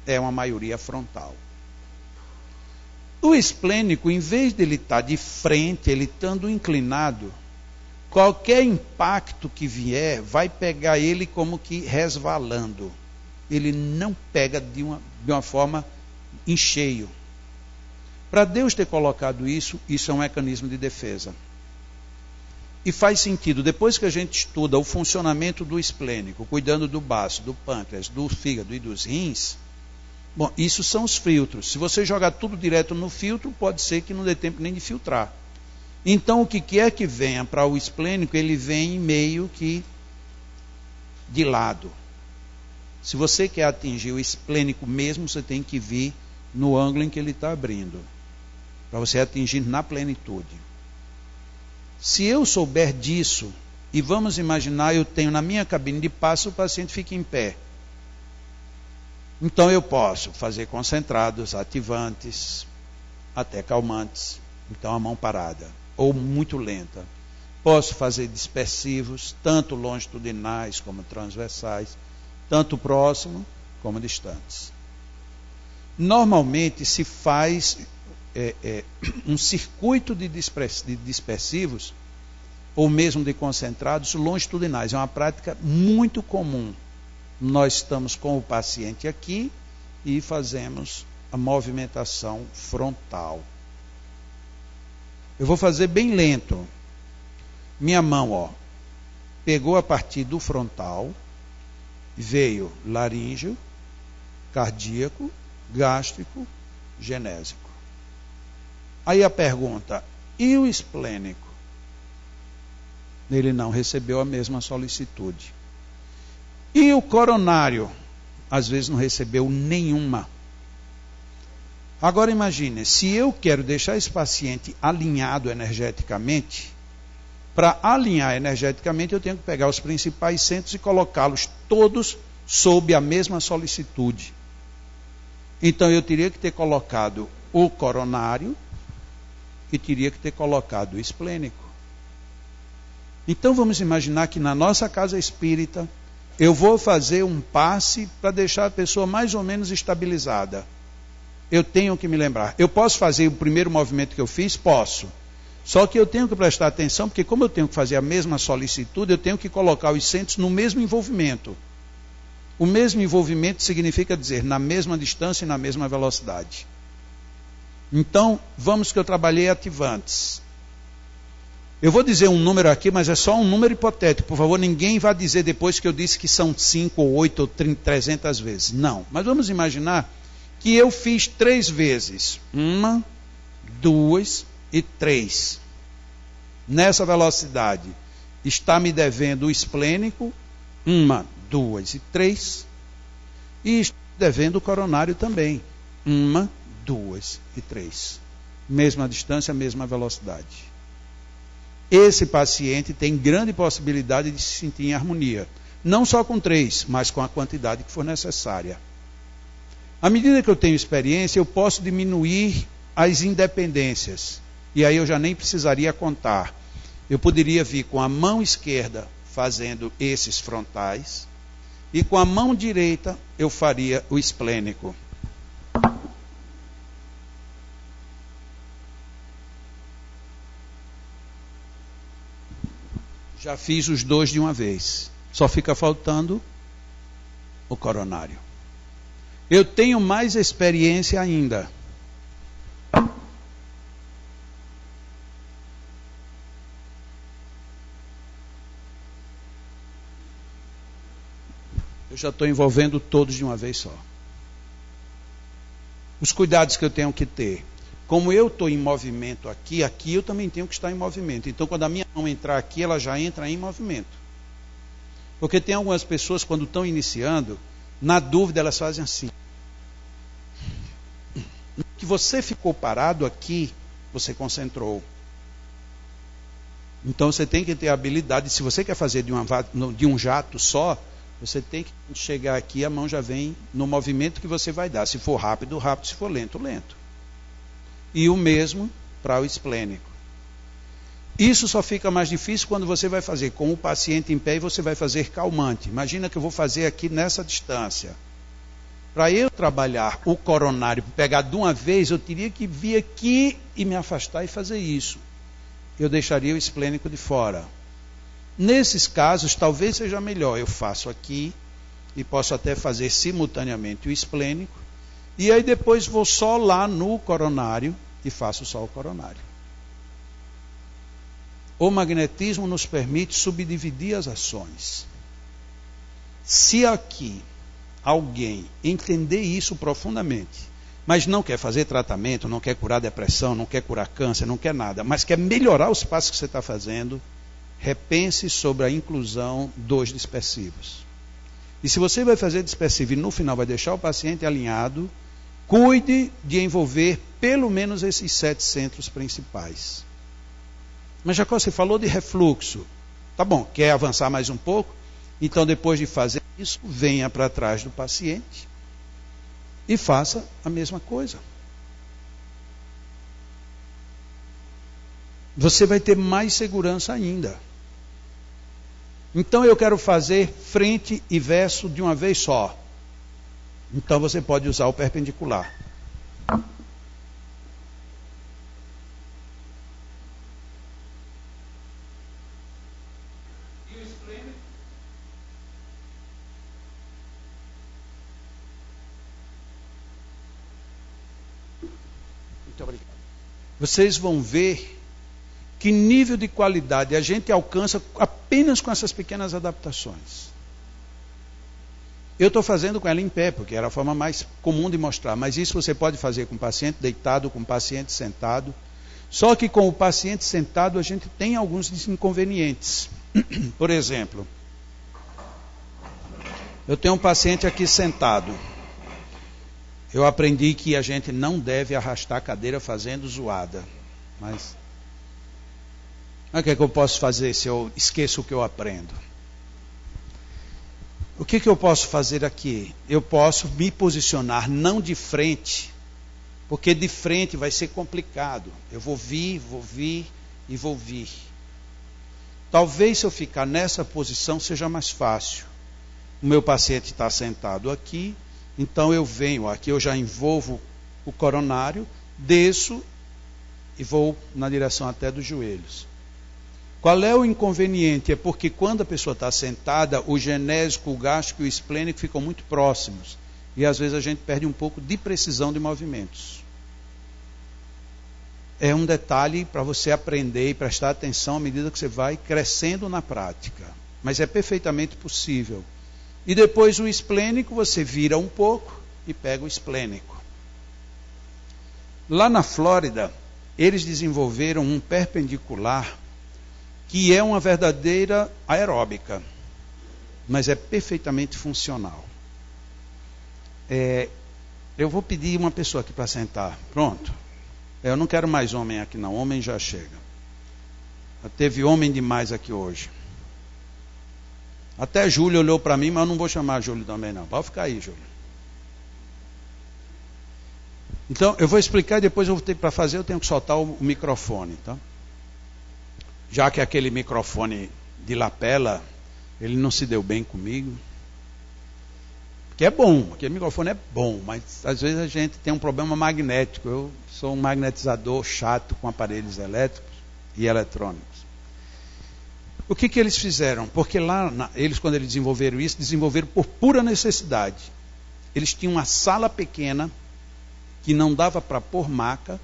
É uma maioria frontal. O esplênico, em vez de ele estar de frente, ele estando inclinado, Qualquer impacto que vier, vai pegar ele como que resvalando. Ele não pega de uma forma em cheio. Para Deus ter colocado isso, isso é um mecanismo de defesa. E faz sentido, depois que a gente estuda o funcionamento do esplênico, cuidando do baço, do pâncreas, do fígado e dos rins, bom, isso são os filtros. Se você jogar tudo direto no filtro, pode ser que não dê tempo nem de filtrar. Então, o que quer que venha para o esplênico, ele vem meio que de lado. Se você quer atingir o esplênico mesmo, você tem que vir no ângulo em que ele está abrindo, para você atingir na plenitude. Se eu souber disso, e vamos imaginar, eu tenho na minha cabine de passe, o paciente fica em pé. Então eu posso fazer concentrados, ativantes, até calmantes, então a mão parada, ou muito lenta. Posso fazer dispersivos, tanto longitudinais como transversais, tanto próximo como distantes. Normalmente se faz um circuito de dispersivos, ou mesmo de concentrados, longitudinais. É uma prática muito comum. Nós estamos com o paciente aqui e fazemos a movimentação frontal. Eu vou fazer bem lento. Minha mão, pegou a partir do frontal, veio laríngeo, cardíaco, gástrico, genésico. Aí a pergunta, e o esplênico? Ele não recebeu a mesma solicitude. E o coronário? Às vezes não recebeu nenhuma. Agora imagine, se eu quero deixar esse paciente alinhado energeticamente, para alinhar energeticamente eu tenho que pegar os principais centros e colocá-los todos sob a mesma solicitude. Então eu teria que ter colocado o coronário e teria que ter colocado o esplênico. Então vamos imaginar que na nossa casa espírita eu vou fazer um passe para deixar a pessoa mais ou menos estabilizada. Eu tenho que me lembrar. Eu posso fazer o primeiro movimento que eu fiz? Posso. Só que eu tenho que prestar atenção, porque como eu tenho que fazer a mesma solicitude, eu tenho que colocar os centros no mesmo envolvimento. O mesmo envolvimento significa dizer na mesma distância e na mesma velocidade. Então, vamos que eu trabalhei ativantes. Eu vou dizer um número aqui, mas é só um número hipotético. Por favor, ninguém vá dizer depois que eu disse que são 5 ou 8 ou 300 vezes. Não. Mas vamos imaginar que eu fiz 3 vezes. 1, 2 e 3. Nessa velocidade, está me devendo o esplênico, 1, 2 e 3. E está devendo o coronário também. 1, 2 e 3. Mesma distância, mesma velocidade. Esse paciente tem grande possibilidade de se sentir em harmonia. Não só com 3, mas com a quantidade que for necessária. À medida que eu tenho experiência, eu posso diminuir as independências. E aí eu já nem precisaria contar. Eu poderia vir com a mão esquerda fazendo esses frontais. E com a mão direita eu faria o esplênico. Já fiz os 2 de uma vez. Só fica faltando o coronário. Eu tenho mais experiência ainda. Eu já estou envolvendo todos de uma vez só. Os cuidados que eu tenho que ter. Como eu estou em movimento aqui eu também tenho que estar em movimento. Então, quando a minha mão entrar aqui, ela já entra em movimento. Porque tem algumas pessoas, quando estão iniciando, na dúvida, elas fazem assim. Que você ficou parado aqui, você concentrou. Então, você tem que ter a habilidade, se você quer fazer de um jato só, você tem que chegar aqui, a mão já vem no movimento que você vai dar. Se for rápido, rápido. Se for lento, lento. E o mesmo para o esplênico. Isso só fica mais difícil quando você vai fazer com o paciente em pé e você vai fazer calmante. Imagina que eu vou fazer aqui nessa distância. Para eu trabalhar o coronário, pegar de uma vez, eu teria que vir aqui e me afastar e fazer isso. Eu deixaria o esplênico de fora. Nesses casos, talvez seja melhor, eu faço aqui, e posso até fazer simultaneamente o esplênico, e aí depois vou só lá no coronário e faço só o coronário. O magnetismo nos permite subdividir as ações. Se aqui alguém entender isso profundamente, mas não quer fazer tratamento, não quer curar depressão, não quer curar câncer, não quer nada, mas quer melhorar os passos que você está fazendo, repense sobre a inclusão dos dispersivos. E se você vai fazer dispersivo e no final vai deixar o paciente alinhado, cuide de envolver pelo menos esses 7 centros principais. Mas Jacó, você falou de refluxo. Tá bom, quer avançar mais um pouco? Então depois de fazer isso, venha para trás do paciente e faça a mesma coisa. Você vai ter mais segurança ainda. Então eu quero fazer frente e verso de uma vez só. Então você pode usar o perpendicular. E o esplênico? Muito obrigado. Vocês vão ver que nível de qualidade a gente alcança apenas com essas pequenas adaptações. Eu estou fazendo com ela em pé, porque era a forma mais comum de mostrar, mas isso você pode fazer com o paciente deitado, com o paciente sentado. Só que com o paciente sentado a gente tem alguns inconvenientes. Por exemplo, eu tenho um paciente aqui sentado. Eu aprendi que a gente não deve arrastar a cadeira fazendo zoada, mas o que é que eu posso fazer se eu esqueço o que eu aprendo? O que eu posso fazer aqui? Eu posso me posicionar não de frente, porque de frente vai ser complicado. Eu vou vir e vou vir. Talvez se eu ficar nessa posição seja mais fácil. O meu paciente está sentado aqui, então eu venho aqui, eu já envolvo o coronário, desço e vou na direção até dos joelhos. Qual é o inconveniente? É porque quando a pessoa está sentada, o genésico, o gástrico e o esplênico ficam muito próximos. E às vezes a gente perde um pouco de precisão de movimentos. É um detalhe para você aprender e prestar atenção à medida que você vai crescendo na prática. Mas é perfeitamente possível. E depois o esplênico, você vira um pouco e pega o esplênico. Lá na Flórida, eles desenvolveram um perpendicular que é uma verdadeira aeróbica, mas é perfeitamente funcional. Eu vou pedir uma pessoa aqui para sentar. Pronto. Eu não quero mais homem aqui não, homem já chega. Já teve homem demais aqui hoje. Até Júlio olhou para mim, mas eu não vou chamar Júlio também não. Pode ficar aí, Júlio. Então, eu vou explicar e depois para fazer eu tenho que soltar o microfone, tá? Já que aquele microfone de lapela, ele não se deu bem comigo. Porque é bom, aquele microfone é bom, mas às vezes a gente tem um problema magnético. Eu sou um magnetizador chato com aparelhos elétricos e eletrônicos. O que eles fizeram? Porque lá, quando eles desenvolveram isso, desenvolveram por pura necessidade. Eles tinham uma sala pequena, que não dava para pôr maca,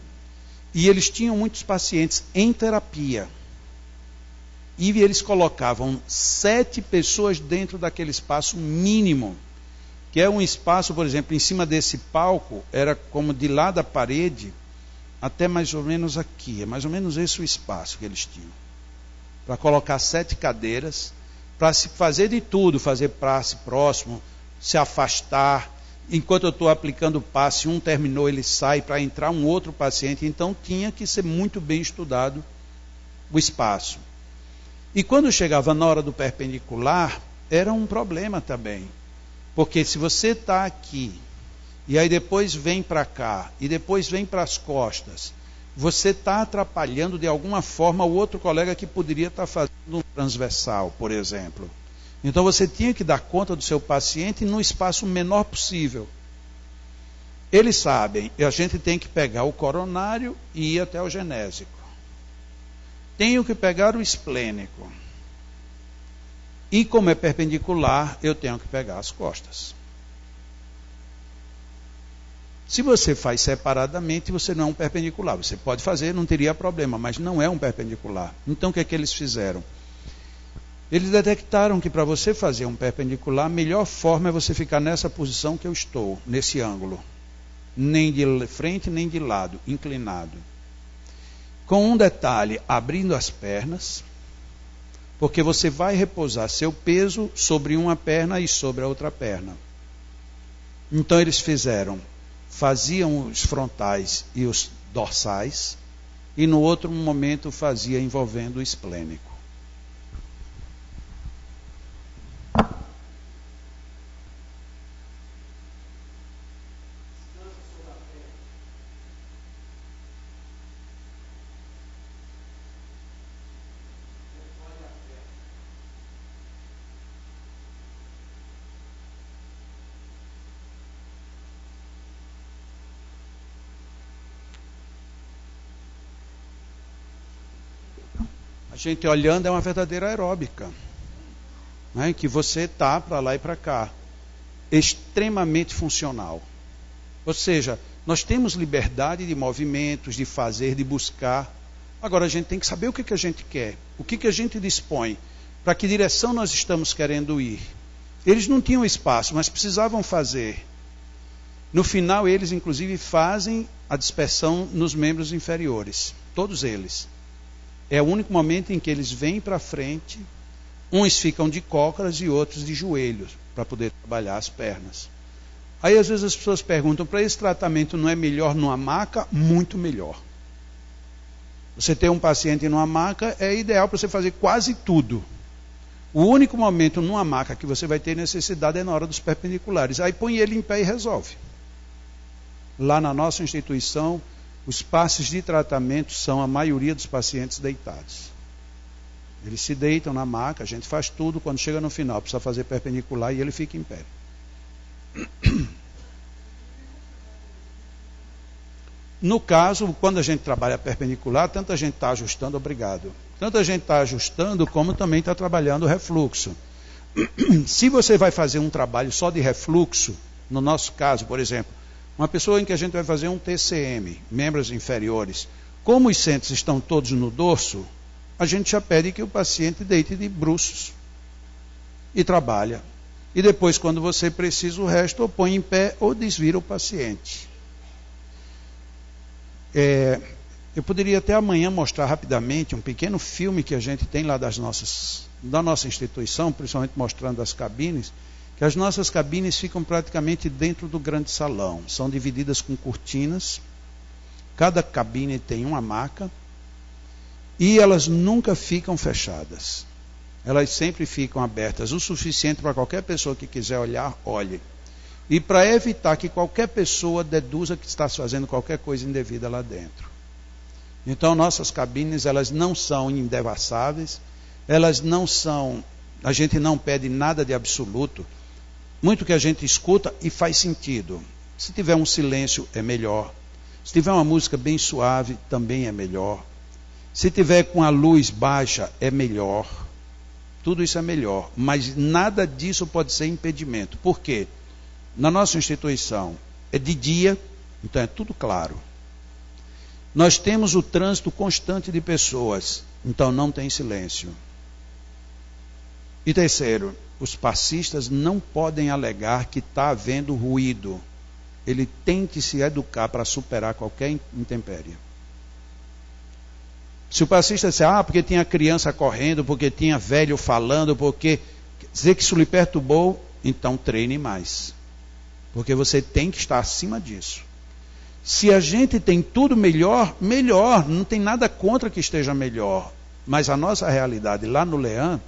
e eles tinham muitos pacientes em terapia. E eles colocavam 7 pessoas dentro daquele espaço mínimo, que é um espaço, por exemplo, em cima desse palco, era como de lá da parede até mais ou menos aqui. É mais ou menos esse o espaço que eles tinham. Para colocar 7 cadeiras, para se fazer de tudo, fazer passe próximo, se afastar. Enquanto eu estou aplicando o passe, um terminou, ele sai para entrar um outro paciente. Então tinha que ser muito bem estudado o espaço. E quando chegava na hora do perpendicular, era um problema também. Porque se você está aqui, e aí depois vem para cá, e depois vem para as costas, você está atrapalhando de alguma forma o outro colega que poderia estar fazendo um transversal, por exemplo. Então você tinha que dar conta do seu paciente no espaço menor possível. Eles sabem, a gente tem que pegar o coronário e ir até o genésico. Tenho que pegar o esplênico. E como é perpendicular, eu tenho que pegar as costas. Se você faz separadamente, você não é um perpendicular. Você pode fazer, não teria problema, mas não é um perpendicular. Então o que é que eles fizeram? Eles detectaram que para você fazer um perpendicular, a melhor forma é você ficar nessa posição que eu estou, nesse ângulo. Nem de frente, nem de lado, inclinado. Com um detalhe, abrindo as pernas, porque você vai repousar seu peso sobre uma perna e sobre a outra perna. Então eles faziam os frontais e os dorsais, e no outro momento fazia envolvendo o esplênico. A gente olhando é uma verdadeira aeróbica, né, que você está para lá e para cá, extremamente funcional. Ou seja, nós temos liberdade de movimentos, de fazer, de buscar. Agora a gente tem que saber o que a gente quer, o que a gente dispõe, para que direção nós estamos querendo ir. Eles não tinham espaço, mas precisavam fazer. No final, eles inclusive fazem a dispersão nos membros inferiores, todos eles. É o único momento em que eles vêm para frente, uns ficam de cócoras e outros de joelhos, para poder trabalhar as pernas. Aí às vezes as pessoas perguntam, para esse tratamento não é melhor numa maca? Muito melhor. Você ter um paciente numa maca é ideal para você fazer quase tudo. O único momento numa maca que você vai ter necessidade é na hora dos perpendiculares. Aí põe ele em pé e resolve. Lá na nossa instituição, os passes de tratamento são a maioria dos pacientes deitados. Eles se deitam na maca, a gente faz tudo, quando chega no final, precisa fazer perpendicular e ele fica em pé. No caso, quando a gente trabalha perpendicular, tanta gente está ajustando, obrigado. Tanta gente está ajustando, como também está trabalhando o refluxo. Se você vai fazer um trabalho só de refluxo, no nosso caso, por exemplo, uma pessoa em que a gente vai fazer um TCM, membros inferiores, como os centros estão todos no dorso, a gente já pede que o paciente deite de bruços e trabalha. E depois, quando você precisa o resto, ou põe em pé ou desvira o paciente. Eu poderia até amanhã mostrar rapidamente um pequeno filme que a gente tem lá da nossa instituição, principalmente mostrando as cabines, que as nossas cabines ficam praticamente dentro do grande salão. São divididas com cortinas. Cada cabine tem uma maca. E elas nunca ficam fechadas. Elas sempre ficam abertas o suficiente para qualquer pessoa que quiser olhar, olhe. E para evitar que qualquer pessoa deduza que está fazendo qualquer coisa indevida lá dentro. Então, nossas cabines, elas não são indevassáveis. Elas não são... A gente não pede nada de absoluto. Muito que a gente escuta e faz sentido. Se tiver um silêncio, é melhor. Se tiver uma música bem suave, também é melhor. Se tiver com a luz baixa, é melhor. Tudo isso é melhor. Mas nada disso pode ser impedimento. Por quê? Na nossa instituição, é de dia, então é tudo claro. Nós temos o trânsito constante de pessoas, então não tem silêncio. E terceiro, os passistas não podem alegar que está havendo ruído. Ele tem que se educar para superar qualquer intempérie. Se o passista disser, porque tinha criança correndo, porque tinha velho falando, porque dizer que isso lhe perturbou, então treine mais. Porque você tem que estar acima disso. Se a gente tem tudo melhor, melhor. Não tem nada contra que esteja melhor. Mas a nossa realidade lá no Leão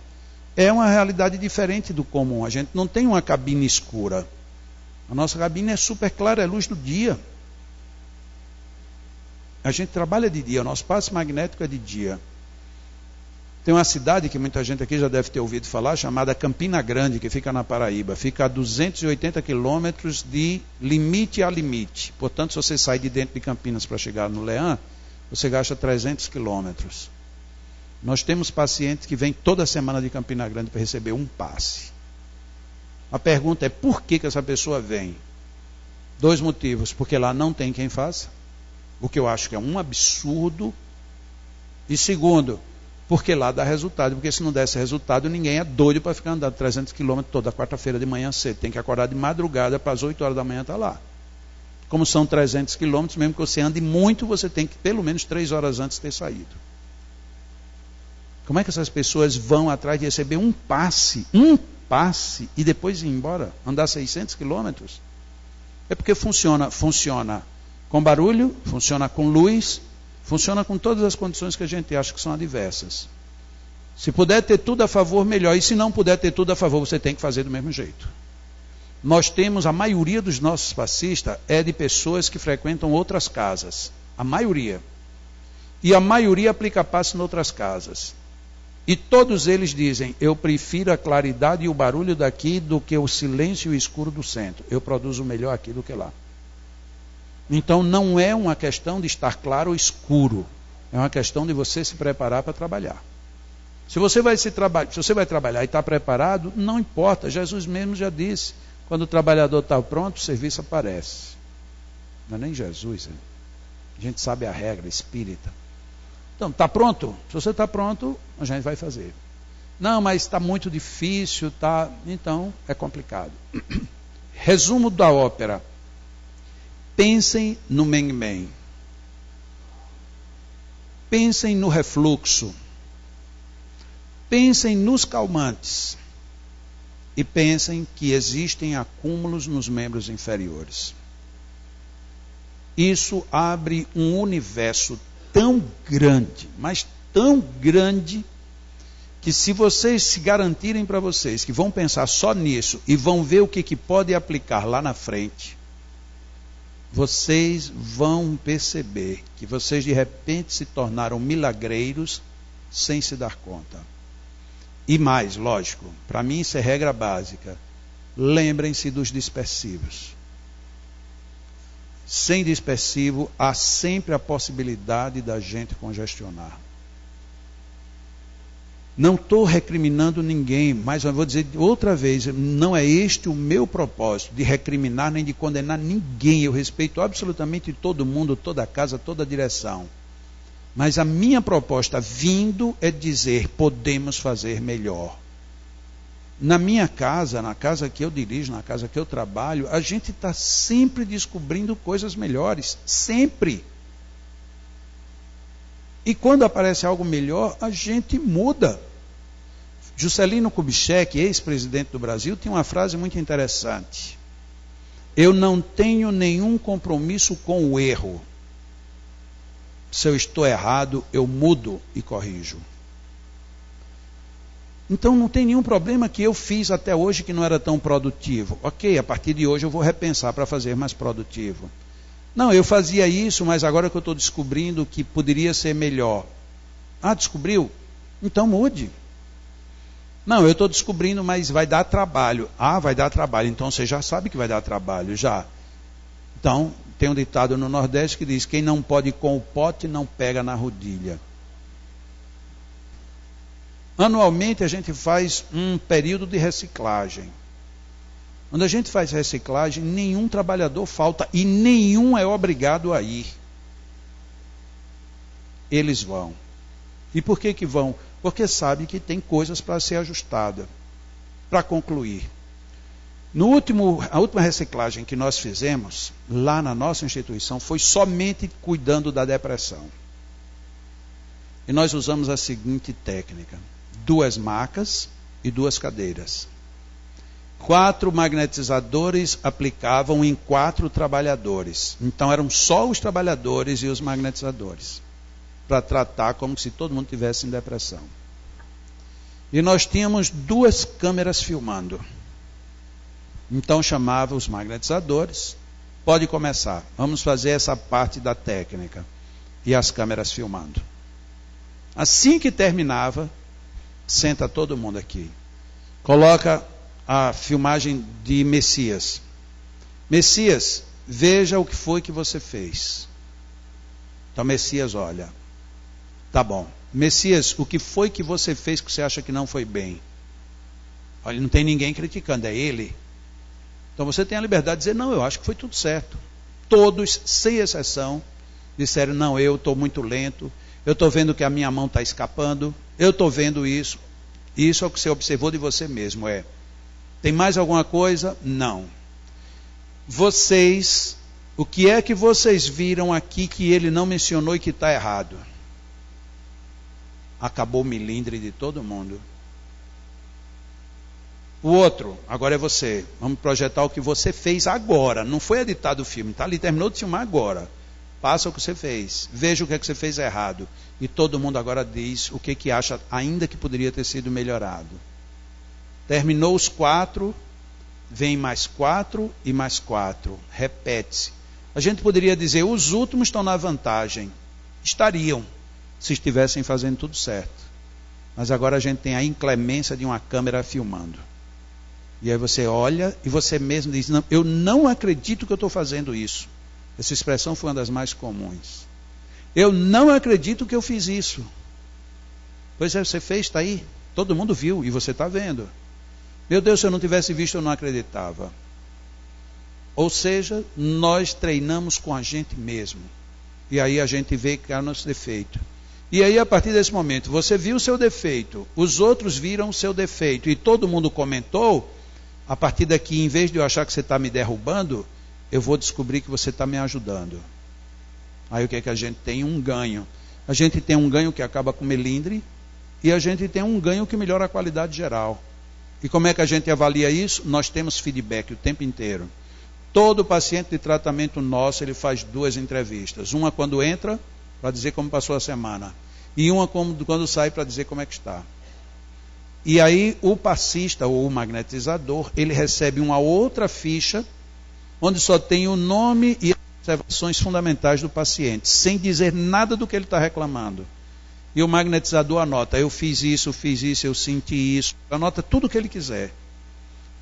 é uma realidade diferente do comum. A gente não tem uma cabine escura. A nossa cabine é super clara, é luz do dia. A gente trabalha de dia, o nosso passe magnético é de dia. Tem uma cidade que muita gente aqui já deve ter ouvido falar, chamada Campina Grande, que fica na Paraíba. Fica a 280 quilômetros de limite a limite. Portanto, se você sai de dentro de Campinas para chegar no Leão, você gasta 300 quilômetros. Nós temos pacientes que vêm toda semana de Campina Grande para receber um passe. A pergunta é, por que essa pessoa vem? 2 motivos. Porque lá não tem quem faça, o que eu acho que é um absurdo. E segundo, porque lá dá resultado. Porque se não desse resultado, ninguém é doido para ficar andando 300 quilômetros toda quarta-feira de manhã cedo. Tem que acordar de madrugada para as 8 horas da manhã estar lá. Como são 300 quilômetros, mesmo que você ande muito, você tem que pelo menos 3 horas antes ter saído. Como é que essas pessoas vão atrás de receber um passe, e depois ir embora, andar 600 quilômetros? É porque funciona com barulho, funciona com luz, funciona com todas as condições que a gente acha que são adversas. Se puder ter tudo a favor, melhor. E se não puder ter tudo a favor, você tem que fazer do mesmo jeito. Nós temos, a maioria dos nossos passistas é de pessoas que frequentam outras casas. A maioria. E a maioria aplica passe em outras casas. E todos eles dizem, eu prefiro a claridade e o barulho daqui do que o silêncio e o escuro do centro. Eu produzo melhor aqui do que lá. Então não é uma questão de estar claro ou escuro. É uma questão de você se preparar para trabalhar. Se você vai trabalhar e está preparado, não importa. Jesus mesmo já disse, quando o trabalhador está pronto, o serviço aparece. Não é nem Jesus. Hein? A gente sabe a regra espírita. Então, está pronto? Se você está pronto, a gente vai fazer. Não, mas está muito difícil, tá? Então é complicado. Resumo da ópera. Pensem no Meng-Men. Pensem no refluxo. Pensem nos calmantes. E pensem que existem acúmulos nos membros inferiores. Isso abre um universo tão grande, mas tão grande, que se vocês se garantirem para vocês que vão pensar só nisso e vão ver o que pode aplicar lá na frente, vocês vão perceber que vocês de repente se tornaram milagreiros sem se dar conta. E mais, lógico, para mim isso é regra básica. Lembrem-se dos dispersivos. Sem dispersivo, há sempre a possibilidade da gente congestionar. Não estou recriminando ninguém, mas eu vou dizer outra vez, não é este o meu propósito, de recriminar nem de condenar ninguém. Eu respeito absolutamente todo mundo, toda a casa, toda a direção. Mas a minha proposta vindo é dizer, podemos fazer melhor. Na minha casa, na casa que eu dirijo, na casa que eu trabalho, a gente está sempre descobrindo coisas melhores. Sempre. E quando aparece algo melhor, a gente muda. Juscelino Kubitschek, ex-presidente do Brasil, tinha uma frase muito interessante. Eu não tenho nenhum compromisso com o erro. Se eu estou errado, eu mudo e corrijo. Então não tem nenhum problema que eu fiz até hoje que não era tão produtivo. Ok, a partir de hoje eu vou repensar para fazer mais produtivo. Não, eu fazia isso, mas agora que eu estou descobrindo que poderia ser melhor. Ah, descobriu? Então mude. Não, eu estou descobrindo, mas vai dar trabalho. Ah, vai dar trabalho. Então você já sabe que vai dar trabalho, já. Então, tem um ditado no Nordeste que diz, quem não pode com o pote, não pega na rodilha. Anualmente a gente faz um período de reciclagem. Quando a gente faz reciclagem, nenhum trabalhador falta e nenhum é obrigado a ir. Eles vão. E por que vão? Porque sabem que tem coisas para ser ajustada. Para concluir. A última reciclagem que nós fizemos, lá na nossa instituição, foi somente cuidando da depressão. E nós usamos a seguinte técnica. 2 macas e 2 cadeiras. 4 magnetizadores aplicavam em 4 trabalhadores. Então eram só os trabalhadores e os magnetizadores. Para tratar como se todo mundo tivesse em depressão. E nós tínhamos 2 câmeras filmando. Então chamava os magnetizadores. Pode começar. Vamos fazer essa parte da técnica. E as câmeras filmando. Assim que terminava, senta todo mundo aqui. Coloca a filmagem de Messias. Messias, veja o que foi que você fez. Então Messias olha. Tá bom. Messias, o que foi que você fez que você acha que não foi bem? Olha, não tem ninguém criticando, é ele. Então você tem a liberdade de dizer, não, eu acho que foi tudo certo. Todos, sem exceção, disseram, não, eu estou muito lento, eu estou vendo que a minha mão está escapando, eu estou vendo isso. Isso é o que você observou de você mesmo, Tem mais alguma coisa? Não. Vocês, o que é que vocês viram aqui que ele não mencionou e que está errado? Acabou o milindre de todo mundo. O outro, agora é você. Vamos projetar o que você fez agora. Não foi editado o filme, tá ali, terminou de filmar agora. Passa o que você fez. Veja o que é que você fez errado. E todo mundo agora diz o que acha ainda que poderia ter sido melhorado. Terminou os 4, vem mais 4 e mais 4. Repete-se. A gente poderia dizer, os últimos estão na vantagem. Estariam, se estivessem fazendo tudo certo. Mas agora a gente tem a inclemência de uma câmera filmando. E aí você olha e você mesmo diz, não, eu não acredito que eu estou fazendo isso. Essa expressão foi uma das mais comuns. Eu não acredito que eu fiz isso. Pois é, você fez, está aí. Todo mundo viu e você está vendo. Meu Deus, se eu não tivesse visto, eu não acreditava. Ou seja, nós treinamos com a gente mesmo. E aí a gente vê que é o nosso defeito. E aí, a partir desse momento, você viu o seu defeito, os outros viram o seu defeito, e todo mundo comentou, a partir daqui, em vez de eu achar que você está me derrubando, eu vou descobrir que você está me ajudando. Aí o que é que a gente tem? Um ganho. A gente tem um ganho que acaba com melindre, e a gente tem um ganho que melhora a qualidade geral. E como é que a gente avalia isso? Nós temos feedback o tempo inteiro. Todo paciente de tratamento nosso, ele faz 2 entrevistas. Uma quando entra, para dizer como passou a semana. E uma quando sai, para dizer como é que está. E aí o passista, ou o magnetizador, ele recebe uma outra ficha, onde só tem o nome e as observações fundamentais do paciente, sem dizer nada do que ele está reclamando. E o magnetizador anota, eu fiz isso, eu senti isso. Anota tudo o que ele quiser.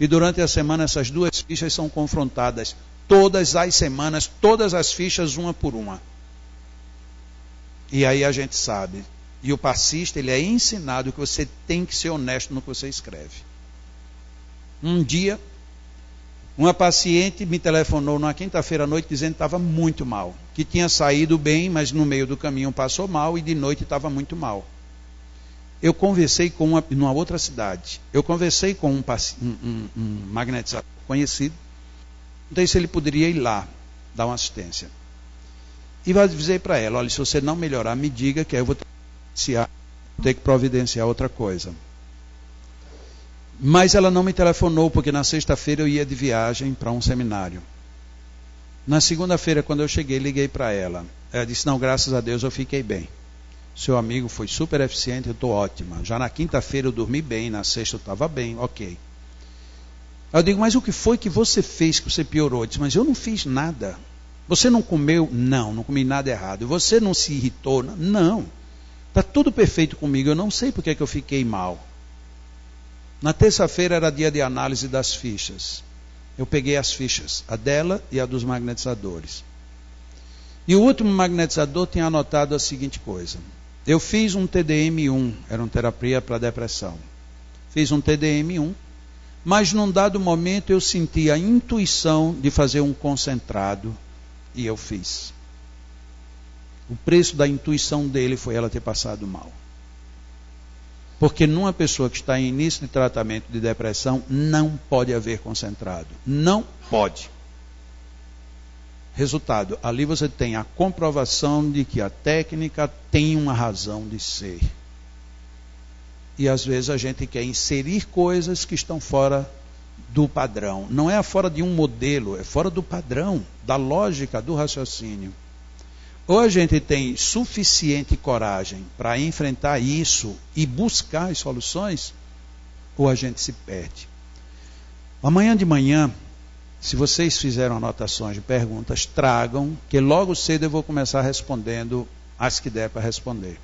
E durante a semana essas 2 fichas são confrontadas. Todas as semanas, todas as fichas, uma por uma. E aí a gente sabe. E o passista, ele é ensinado que você tem que ser honesto no que você escreve. Um dia, uma paciente me telefonou numa quinta-feira à noite dizendo que estava muito mal. Que tinha saído bem, mas no meio do caminho passou mal e de noite estava muito mal. Eu conversei com numa outra cidade. Eu conversei com um magnetizador conhecido. Perguntei se ele poderia ir lá dar uma assistência. E avisei para ela, olha, se você não melhorar, me diga que aí eu vou ter que providenciar outra coisa. Mas ela não me telefonou, porque na sexta-feira eu ia de viagem para um seminário. Na segunda-feira, quando eu cheguei, liguei para ela. Ela disse, não, graças a Deus eu fiquei bem. Seu amigo foi super eficiente, eu estou ótima. Já na quinta-feira eu dormi bem, na sexta eu estava bem, ok. Eu digo, mas o que foi que você fez que você piorou? Eu disse, mas eu não fiz nada. Você não comeu? Não comi nada errado. Você não se irritou? Não. Está tudo perfeito comigo, eu não sei porque é que eu fiquei mal. Na terça-feira era dia de análise das fichas. Eu peguei as fichas, a dela e a dos magnetizadores. E o último magnetizador tinha anotado a seguinte coisa. Eu fiz um TDM1, era uma terapia para depressão. Fiz um TDM1, mas num dado momento eu senti a intuição de fazer um concentrado e eu fiz. O preço da intuição dele foi ela ter passado mal. Porque numa pessoa que está em início de tratamento de depressão, não pode haver concentrado. Não pode. Resultado, ali você tem a comprovação de que a técnica tem uma razão de ser. E às vezes a gente quer inserir coisas que estão fora do padrão. Não é fora de um modelo, é fora do padrão, da lógica, do raciocínio. Ou a gente tem suficiente coragem para enfrentar isso e buscar as soluções, ou a gente se perde. Amanhã de manhã, se vocês fizeram anotações de perguntas, tragam, que logo cedo eu vou começar respondendo as que der para responder.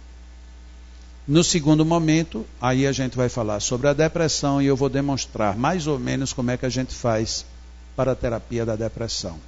No segundo momento, aí a gente vai falar sobre a depressão e eu vou demonstrar mais ou menos como é que a gente faz para a terapia da depressão.